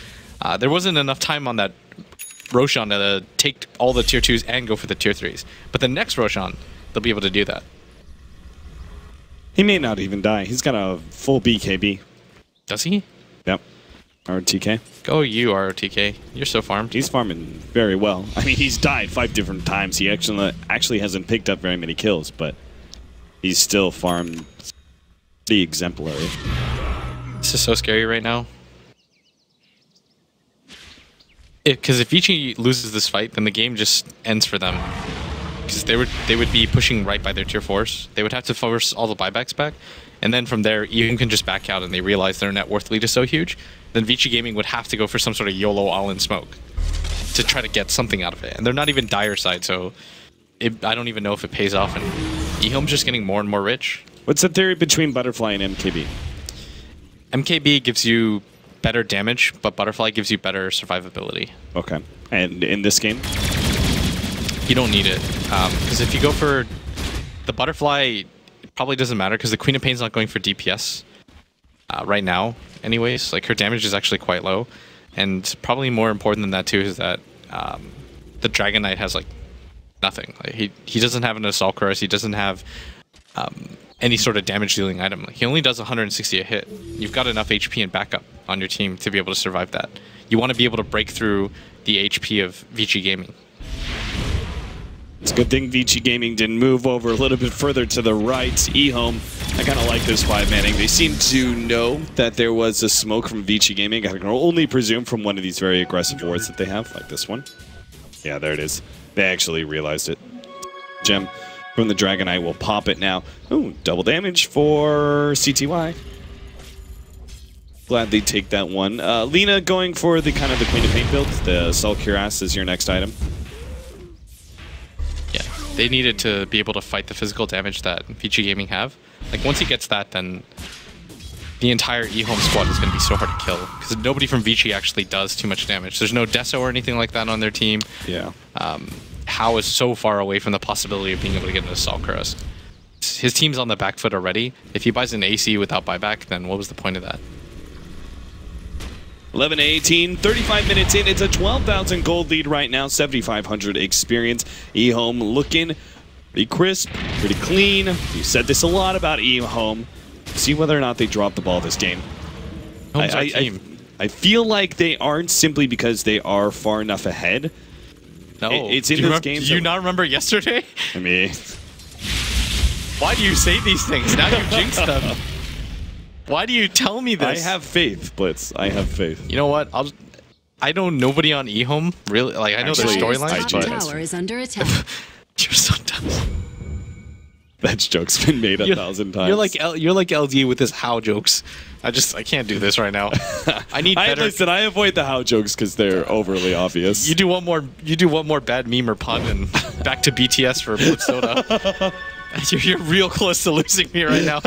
S2: there wasn't enough time on that Roshan to take all the tier 2s and go for the tier 3s. But the next Roshan, they'll be able to do that.
S3: He may not even die. He's got a full BKB.
S2: Does he?
S3: Yep. ROTK.
S2: Go you, ROTK. You're so farmed.
S3: He's farming very well. I mean, he's died 5 different times. He actually hasn't picked up very many kills, but he's still farmed the exemplary.
S2: This is so scary right now. Because if Vici loses this fight, then the game just ends for them. Because they would be pushing right by their tier 4s. They would have to force all the buybacks back. And then from there, EHOME can just back out and they realize their net worth lead is so huge. Then Vici Gaming would have to go for some sort of YOLO all-in smoke to try to get something out of it. And they're not even dire side, so I don't even know if it pays off. And EHOME's just getting more and more rich.
S3: What's the theory between Butterfly and MKB? MKB
S2: gives you better damage, but Butterfly gives you better survivability.
S3: Okay. And in this game?
S2: You don't need it. Because if you go for the Butterfly, it probably doesn't matter because the Queen of Pain's not going for DPS right now anyways. Like her damage is actually quite low. And probably more important than that too is that the Dragon Knight has like nothing. Like, he doesn't have an Assault Cuirass, he doesn't have any sort of damage dealing item. Like, he only does 160 a hit. You've got enough HP and backup on your team to be able to survive that. you want to be able to break through the HP of Vici Gaming.
S3: It's a good thing Vici Gaming didn't move over a little bit further to the right. EHOME, I kind of like this 5-manning. They seem to know that there was a smoke from Vici Gaming. I can only presume from one of these very aggressive wards that they have, like this one. Yeah, there it is. They actually realized it. Gem from the Dragonite will pop it now. Ooh, double damage for CTY. Glad they take that one. Lina going for the kind of the Queen of Pain build. The Soul Cuirass is your next item.
S2: Yeah, they needed to be able to fight the physical damage that Vici Gaming have. Like, once he gets that, then the entire EHOME squad is going to be so hard to kill. Because nobody from Vici actually does too much damage. There's no Deso or anything like that on their team.
S3: Yeah.
S2: Hao is so far away from the possibility of being able to get an Assault Cuirass. His team's on the back foot already. If he buys an AC without buyback, then what was the point of that?
S3: 11-18, 35 minutes in. It's a 12,000 gold lead right now, 7,500 experience. EHOME looking pretty crisp, pretty clean. You said this a lot about EHOME. See whether or not they drop the ball this game. I feel like they aren't simply because they are far enough ahead.
S2: No,
S3: it's in this game.
S2: Do you not remember yesterday?
S3: I mean,
S2: why do you say these things? Now you've jinxed them. Why do you tell me this?
S3: I have faith, Blitz. I have faith.
S2: You know what? I know nobody on EHOME really. Like, I know their storylines, but
S1: tower is under attack.
S2: You're so dumb.
S3: That joke's been made 1,000 times.
S2: You're like LD with his how jokes. I can't do this right now. I need better.
S3: Listen, I avoid the how jokes because they're overly obvious.
S2: You do one more bad meme or pun, and back to BTS for Blitz Soda. You're real close to losing me right now.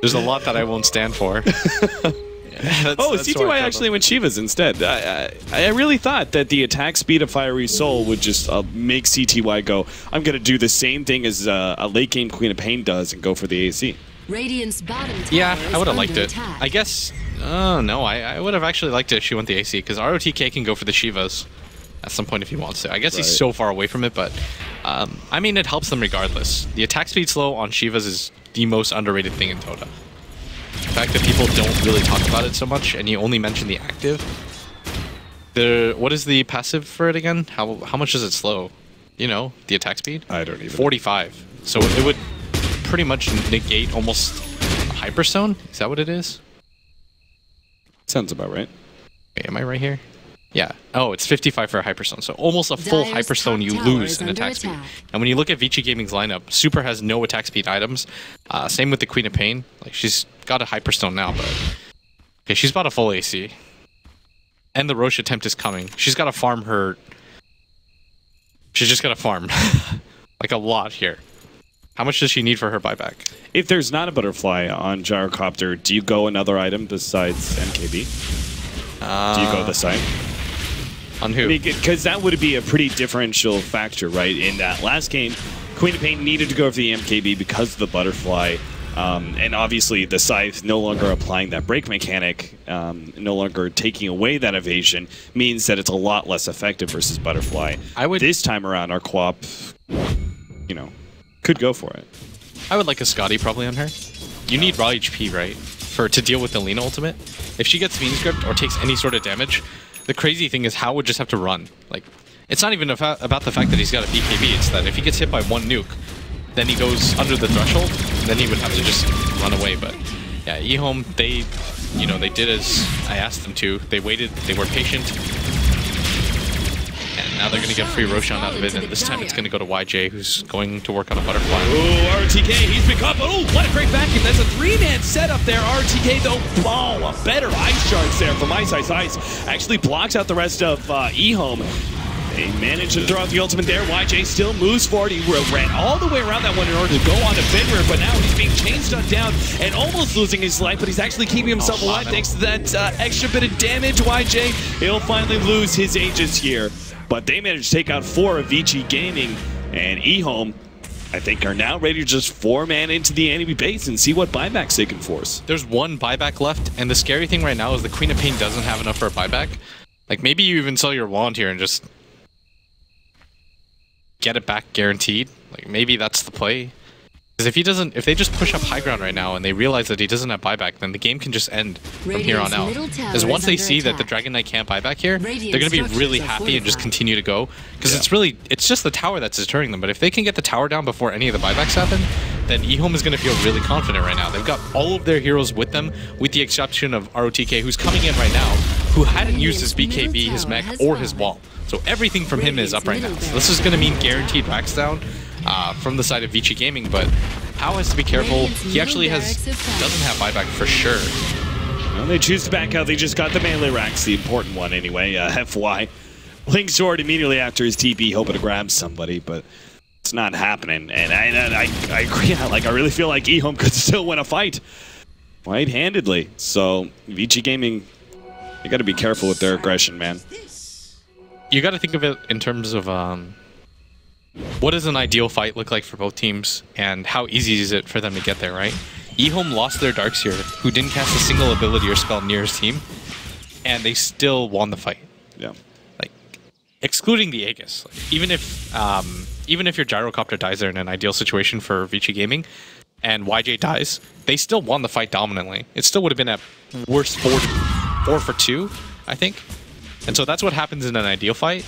S2: There's a lot that I won't stand for. That's
S3: CTY actually went Shivas instead. I really thought that the attack speed of Fiery Soul would just make CTY go, I'm going to do the same thing as a late game Queen of Pain does and go for the AC.
S1: Radiant's bottom tower
S2: Yeah, I would have
S1: is
S2: liked
S1: under
S2: it.
S1: attack.
S2: I guess, no, I would have actually liked it if she went the AC, because ROTK can go for the Shivas at some point if he wants to. I guess he's so far away from it, but I mean, it helps them regardless. The attack speed slow on Shivas is the most underrated thing in Dota. The fact that people don't really talk about it so much, and you only mention the active. What is the passive for it again? How much does it slow? You know, the attack speed?
S3: I don't even.
S2: 45. So it would pretty much negate almost a Hyperstone? Is that what it is?
S3: Sounds about right.
S2: Wait, am I right here? Yeah. Oh, it's 55 for a Hyperstone. So almost a full
S1: Dire's
S2: Hyperstone you
S1: top
S2: lose
S1: tower
S2: in
S1: is
S2: attack
S1: under
S2: speed.
S1: attack.
S2: And when you look at Vici Gaming's lineup, Super has no attack speed items. Same with the Queen of Pain. Like, she's got a Hyperstone now, but... Okay, she's about a full AC. And the Roche attempt is coming. She's got to farm her... She's just got to farm. Like, a lot here. How much does she need for her buyback?
S3: If there's not a butterfly on Gyrocopter, do you go another item besides MKB? Do you go the side?
S2: On who?
S3: Because that would be a pretty differential factor, right? In that last game, Queen of Pain needed to go for the MKB because of the butterfly. And obviously, the Scythe no longer applying that break mechanic, no longer taking away that evasion, means that it's a lot less effective versus Butterfly. This time around, our co-op, you know, could go for it.
S2: I would like a Scotty probably on her. You need raw HP, right? To deal with the Lina ultimate. If she gets Phoenix Grip or takes any sort of damage, the crazy thing is Hao would just have to run. Like, it's not even about the fact that he's got a BKB, it's that if he gets hit by one nuke, then he goes under the threshold, and then he would have to just run away. But yeah, EHOME, they did as I asked them to. They waited, they were patient, and now they're going to get free Roshan out of it, and this time it's going to go to YJ, who's going to work on a butterfly.
S3: Ooh, RTK, he's been caught, but oh, what a great vacuum. That's a three-man setup there. RTK, though, a better ice shards there from Ice. Actually blocks out the rest of EHOME. They managed to throw out the ultimate there. YJ still moves forward. He ran all the way around that one in order to go on to Fenrir, but now he's being chain stunned down and almost losing his life, but he's actually keeping himself alive thanks to that extra bit of damage. YJ, he'll finally lose his Aegis here, but they managed to take out 4 of Vici Gaming, and EHOME, I think, are now ready to just 4-man into the enemy base and see what buybacks they can force.
S2: There's one buyback left, and the scary thing right now is the Queen of Pain doesn't have enough for a buyback. Like, maybe you even sell your wand here and just get it back guaranteed. Like, maybe that's the play. Because if they just push up high ground right now and they realize that he doesn't have buyback, then the game can just end from here on out. Because once they see that the Dragon Knight can't buy back here, they're going to be really happy and just continue to go. Because it's just the tower that's deterring them. But if they can get the tower down before any of the buybacks happen, then EHOME is going to feel really confident right now. They've got all of their heroes with them, with the exception of ROTK, who's coming in right now, who hadn't used his BKB, his mech, or his wall. So everything from him is up right now. So this is going to mean guaranteed racks down from the side of Vici Gaming, but Pao has to be careful. He actually doesn't have buyback for sure.
S3: Well, they choose to back out. They just got the melee racks, the important one anyway. FY. Link short immediately after his TP, hoping to grab somebody, but it's not happening. And I agree. Like, I really feel like EHOME could still win a fight right-handedly. So Vici Gaming, you got to be careful with their aggression, man.
S2: You got to think of it in terms of what does an ideal fight look like for both teams, and how easy is it for them to get there, right? EHOME lost their Darkseer, who didn't cast a single ability or spell near his team, and they still won the fight.
S3: Yeah.
S2: Like, excluding the Aegis. Like, even if your Gyrocopter dies there in an ideal situation for Vici Gaming, and YJ dies, they still won the fight dominantly. It still would have been at worst 4 for 2, I think. And so that's what happens in an ideal fight.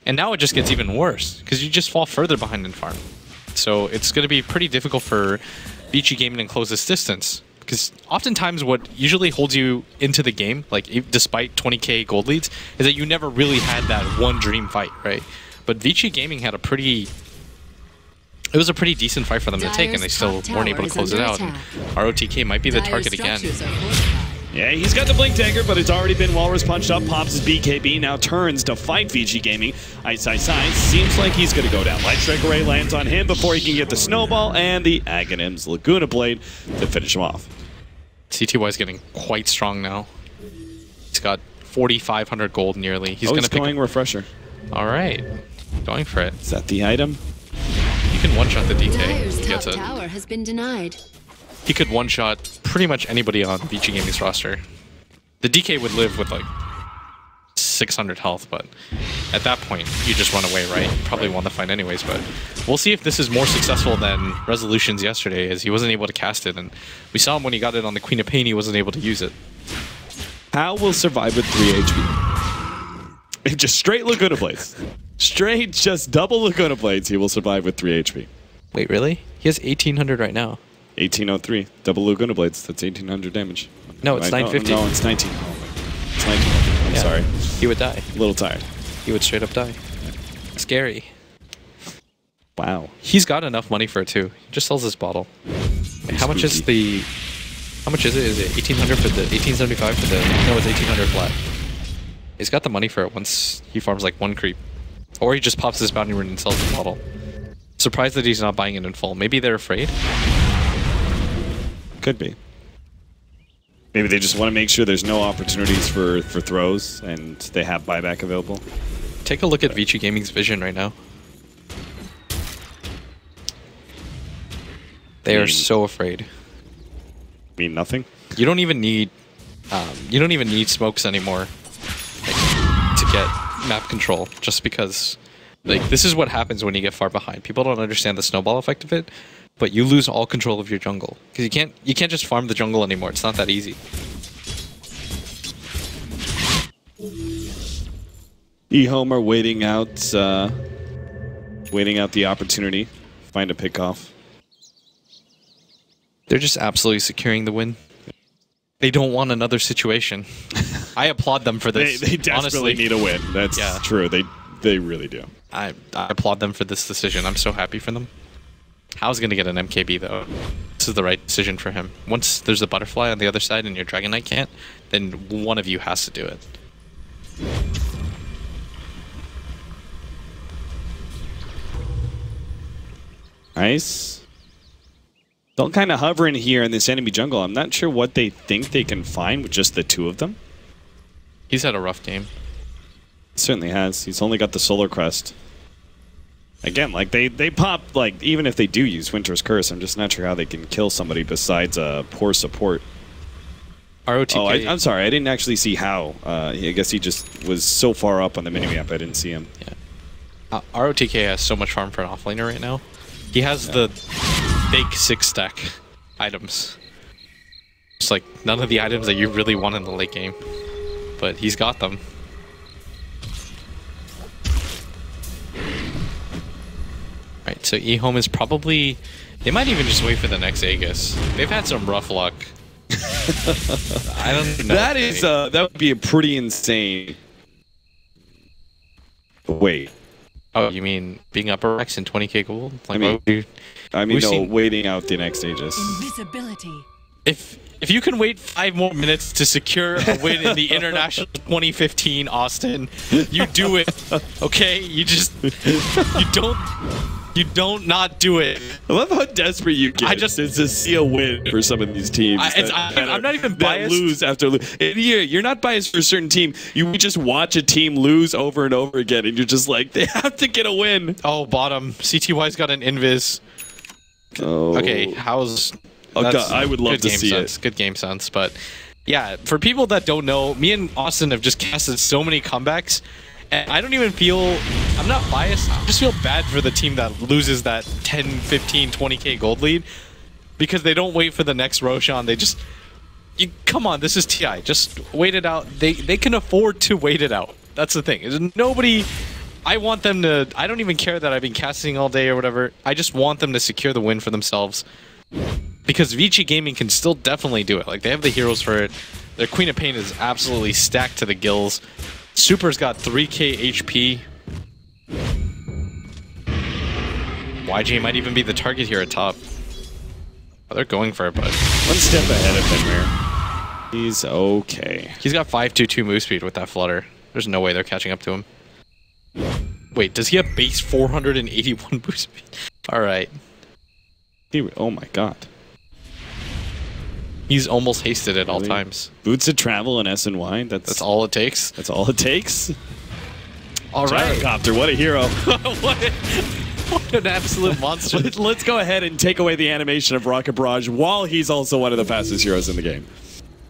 S2: And now it just gets even worse, because you just fall further behind in farm. So it's going to be pretty difficult for Vici Gaming to close this distance. Because oftentimes what usually holds you into the game, like despite 20k gold leads, is that you never really had that one dream fight, right? But Vici Gaming had it was a pretty decent fight for them to take, and they still weren't able to close it out. And ROTK might be the target again.
S3: Yeah, he's got the Blink Dagger, but it's already been Walrus punched up. Pops his BKB, now turns to fight Vici Gaming. Ice, seems like he's going to go down. Light Strike Array lands on him before he can get the Snowball and the Aghanim's Laguna Blade to finish him off.
S2: CTY is getting quite strong now. He's got 4,500 gold nearly. He's going to
S3: going Refresher.
S2: All right, going for it.
S3: Is that the item?
S2: You can one-shot the DK.
S1: Dyer's top tower has been denied.
S2: He could one-shot pretty much anybody on Vici Gaming's roster. The DK would live with like 600 health, but at that point, you just run away, right? Probably won the fight anyways, but we'll see if this is more successful than Resolutions yesterday, as he wasn't able to cast it, and we saw him when he got it on the Queen of Pain, he wasn't able to use it.
S3: Pao will survive with 3 HP. Just straight Laguna Blades. Straight, just double Laguna Blades, he will survive with 3 HP.
S2: Wait, really? He has 1,800 right now.
S3: 1803. Double Laguna Blades. That's 1,800 damage.
S2: No, it's 950.
S3: No, it's 19. It's 19. I'm sorry.
S2: He would die.
S3: A little tired.
S2: He would straight up die. Scary.
S3: Wow.
S2: He's got enough money for it too. He just sells this bottle. Wait, how much is the... How much is it? Is it 1,800 for the... 1,875 for the... No, it's 1,800 flat. He's got the money for it once he farms like 1 creep. Or he just pops his bounty rune and sells the bottle. Surprised that he's not buying it in full. Maybe they're afraid?
S3: Could be. Maybe they just want to make sure there's no opportunities for throws and they have buyback available.
S2: Take a look at Vici Gaming's vision right now. They are so afraid.
S3: Mean nothing?
S2: You don't even need smokes anymore, like, to get map control, just because like this is what happens when you get far behind. People don't understand the snowball effect of it. But you lose all control of your jungle, because you can't just farm the jungle anymore. It's not that easy.
S3: EHOME are waiting out the opportunity. Find a pick off.
S2: They're just absolutely securing the win. They don't want another situation. I applaud them for this.
S3: They desperately need a win. That's true. They really do.
S2: I applaud them for this decision. I'm so happy for them. Hao's gonna get an MKB though. This is the right decision for him. Once there's a butterfly on the other side and your Dragon Knight can't, then one of you has to do it.
S3: Nice. Still kind of hovering here in this enemy jungle. I'm not sure what they think they can find with just the 2 of them.
S2: He's had a rough game.
S3: Certainly has. He's only got the Solar Crest. Again, like they pop, like even if they do use Winter's Curse, I'm just not sure how they can kill somebody besides poor support.
S2: ROTK.
S3: Oh, I'm sorry, I didn't actually see how. I guess he just was so far up on the minimap, I didn't see him.
S2: Yeah. ROTK has so much farm for an offlaner right now. He has fake 6-stack items. It's like none of the items that you really want in the late game. But he's got them. Alright, so EHOME is probably... They might even just wait for the next Aegis. They've had some rough luck. I don't know.
S3: That would be a pretty insane... Wait.
S2: Oh, you mean being upper Rex in 20k gold? Like,
S3: waiting out the next Aegis.
S1: Invisibility.
S2: If you can wait 5 more minutes to secure a win in the International 2015 Austin, you do it. Okay? You just you don't not do it.
S3: I love how desperate you get to see a win for some of these teams.
S2: I'm not even biased.
S3: That lose after lose. You're not biased for a certain team. You just watch a team lose over and over again, and you're just like, they have to get a win.
S2: Oh, bottom. CTY's got an invis.
S3: Oh.
S2: Okay, how's...
S3: Oh, God, I would love to see
S2: it. Good game sense, but yeah, for people that don't know, me and Austin have just casted so many comebacks, and I don't even feel... I'm not biased. I just feel bad for the team that loses that 10, 15, 20k gold lead because they don't wait for the next Roshan. They just... come on, this is TI. Just wait it out. They can afford to wait it out. That's the thing. Nobody... I want them to... I don't even care that I've been casting all day or whatever. I just want them to secure the win for themselves. Because Vici Gaming can still definitely do it. Like, they have the heroes for it. Their Queen of Pain is absolutely stacked to the gills. Super's got 3k HP. YG might even be the target here at top. Oh, they're going for it, but...
S3: One step ahead of him here. He's okay.
S2: He's got 522 move speed with that flutter. There's no way they're catching up to him. Wait, does he have base 481 move speed? Alright.
S3: Oh my god.
S2: He's almost hasted at all times.
S3: Boots of travel in SNY.
S2: That's all it takes.
S3: That's all it takes.
S2: All right.
S3: Gyrocopter, what a hero.
S2: What an absolute monster.
S3: Let's go ahead and take away the animation of Rocket Barrage while he's also one of the fastest heroes in the game.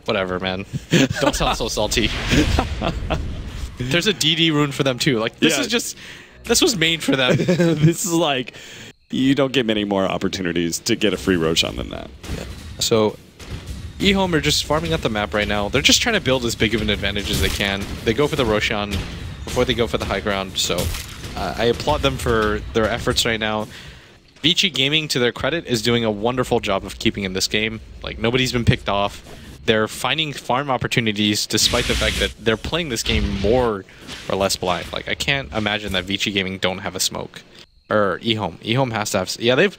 S2: Whatever, man. Don't sound so salty. There's a DD rune for them too. Like, this is just... This was made for them.
S3: This is like... You don't get many more opportunities to get a free Roshan than that.
S2: Yeah. So, EHOME are just farming up the map right now. They're just trying to build as big of an advantage as they can. They go for the Roshan before they go for the high ground, so I applaud them for their efforts right now. Vici Gaming, to their credit, is doing a wonderful job of keeping in this game. Like, nobody's been picked off. They're finding farm opportunities despite the fact that they're playing this game more or less blind. Like, I can't imagine that Vici Gaming don't have a smoke. Or EHOME. EHOME has to have... Yeah, they've...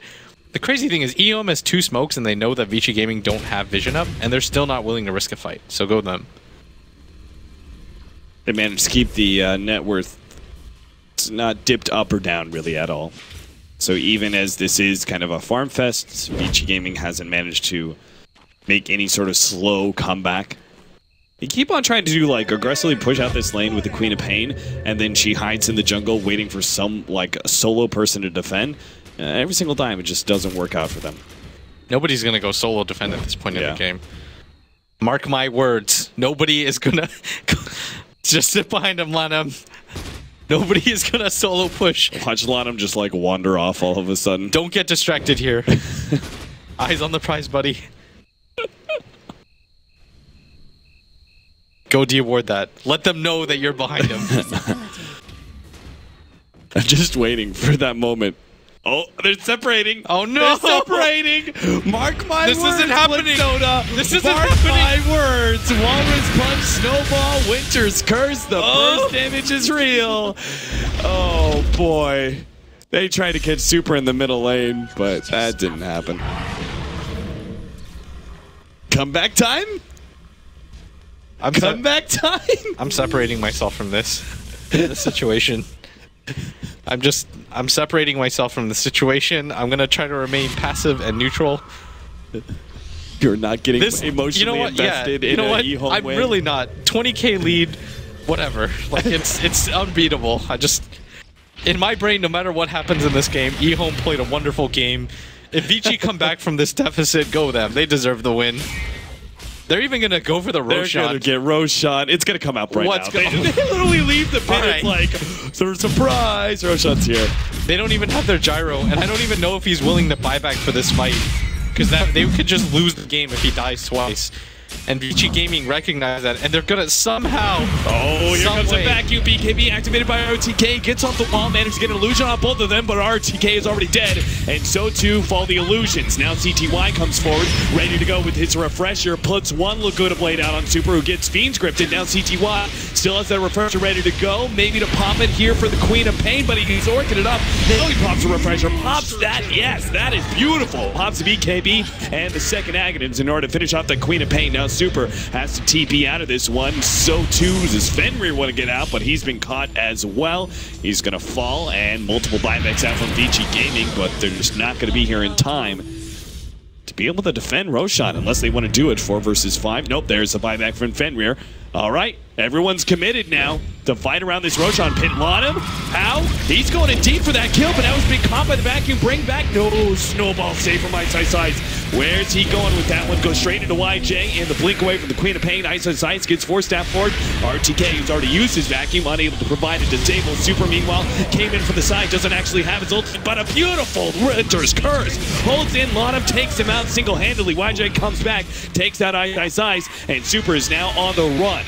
S2: The crazy thing is EHOME has 2 smokes and they know that Vici Gaming don't have vision up, and they're still not willing to risk a fight. So go them.
S3: They managed to keep the net worth not dipped up or down really at all. So even as this is kind of a farm fest, Vici Gaming hasn't managed to make any sort of slow comeback. They keep on trying to do, like, aggressively push out this lane with the Queen of Pain, and then she hides in the jungle waiting for some, like, a solo person to defend. Every single time, it just doesn't work out for them.
S2: Nobody's going to go solo defend at this point in the game. Mark my words. Nobody is going to... Just sit behind him, Lanham. Nobody is going to solo push.
S3: Watch Lanham just, like, wander off all of a sudden.
S2: Don't get distracted here. Eyes on the prize, buddy. Go de-award that. Let them know that you're behind him.
S3: I'm just waiting for that moment. Oh, they're separating.
S2: Oh no!
S3: They're separating. Mark my words.
S2: This isn't happening. This isn't
S3: happening. Mark my words. Walrus Punch, Snowball, Winter's Curse. The burst damage is real. Oh boy. They tried to catch Super in the middle lane, but that didn't happen. Comeback time? Comeback time?
S2: I'm separating myself from this situation. I'm separating myself from the situation. I'm gonna try to remain passive and neutral.
S3: You're not getting emotionally invested in an EHOME
S2: I'm
S3: win.
S2: really not. 20k lead, whatever. Like, it's unbeatable. In my brain, no matter what happens in this game, EHOME played a wonderful game. If Vici come back from this deficit, go them. They deserve the win. They're even going to go for the Roshan.
S3: They're going to get Roshan. It's going to come out right
S2: What's
S3: now. They literally leave the pit. It's like, surprise, Roshan's here.
S2: They don't even have their gyro, and I don't even know if he's willing to buy back for this fight. Because they could just lose the game if he dies twice. And Vici Gaming recognized that, and they're gonna somehow.
S3: Oh, here comes a vacuum. BKB activated by RTK, gets off the wall, manages to get an illusion on both of them, but RTK is already dead, and so too fall the illusions. Now CTY comes forward, ready to go with his refresher, puts one Laguna Blade out on Super, who gets Fiend scripted. Now CTY still has that refresher ready to go, maybe to pop it here for the Queen of Pain, but he's orking it up. Now he pops a refresher, pops that, yes, that is beautiful. Pops the BKB and the second Aghanims in order to finish off the Queen of Pain. Now Super has to TP out of this one. So too does Fenrir want to get out, but he's been caught as well. He's going to fall, and multiple buybacks out from Vici Gaming, but they're just not going to be here in time to be able to defend Roshan unless they want to do it 4 versus 5. Nope, there's a buyback from Fenrir. All right, everyone's committed now to fight around this Roshan pit. On him. How? He's going in deep for that kill, but that was being caught by the vacuum. Bring back. No, snowball save from Ice Ice Ice. Where's he going with that one? Goes straight into YJ and the blink away from the Queen of Pain. Ice Ice Ice gets 4-staff forward. RTK, who's already used his vacuum, unable to provide a disable. Super, meanwhile, came in from the side, doesn't actually have his ultimate, but a beautiful Winter's Curse. Holds in, Lottom takes him out single-handedly. YJ comes back, takes out Ice Ice Ice, and Super is now on the run.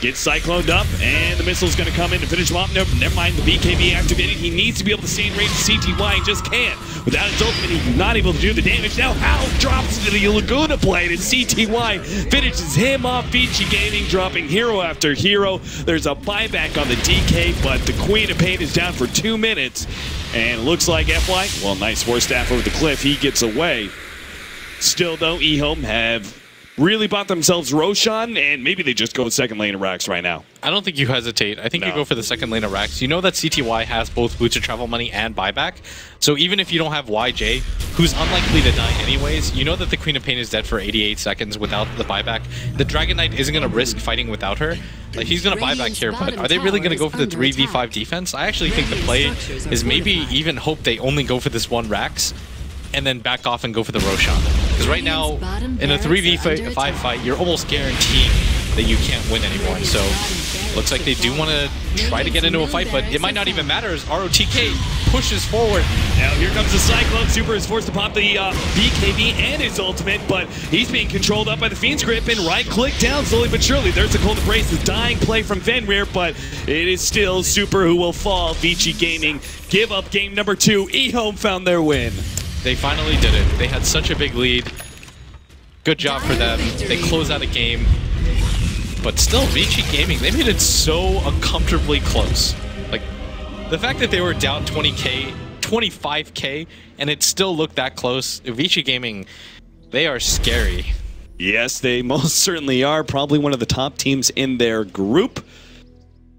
S3: Gets cycloned up, and the missile's going to come in to finish him off. Nope, never mind, the BKB activated. He needs to be able to stay in range of CTY and just can't. Without his ultimate, he's not able to do the damage. Now Hal drops into the Laguna Blade, and CTY finishes him off. Vici Gaming dropping hero after hero. There's a buyback on the DK, but the Queen of Pain is down for 2 minutes. And looks like FY, well, nice 4-staff over the cliff. He gets away. Still, though, EHOME have really bought themselves Roshan, and maybe they just go second lane of Rax right now.
S2: I don't think you hesitate. I think you go for the second lane of Rax. You know that CTY has both boots of travel money and buyback. So even if you don't have YJ, who's unlikely to die anyways, you know that the Queen of Pain is dead for 88 seconds without the buyback. The Dragon Knight isn't going to risk fighting without her. Like, he's going to buyback here, but are they really going to go for the 3v5 defense? I actually think the play is maybe even hope they only go for this one Rax and then back off and go for the Roshan. Because right now, in a 3v5 fight, you're almost guaranteeing that you can't win anymore. So, looks like they do want to try to get into a fight, but it might not even matter as ROTK pushes forward.
S3: Now here comes the Cyclone. Super is forced to pop the BKB and his ultimate, but he's being controlled up by the Fiend's grip, and right-click down slowly but surely. There's the Cold Embrace, the dying play from Fenrir, but it is still Super who will fall. Vici Gaming give up game number 2. EHOME found their win.
S2: They finally did it. They had such a big lead. Good job for them. They close out a game. But still, Vici Gaming, they made it so uncomfortably close. Like, the fact that they were down 20k, 25k, and it still looked that close. Vici Gaming, they are scary.
S3: Yes, they most certainly are. Probably one of the top teams in their group.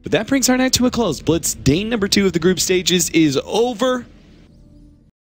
S3: But that brings our night to a close. Blitz day number 2 of the group stages is over.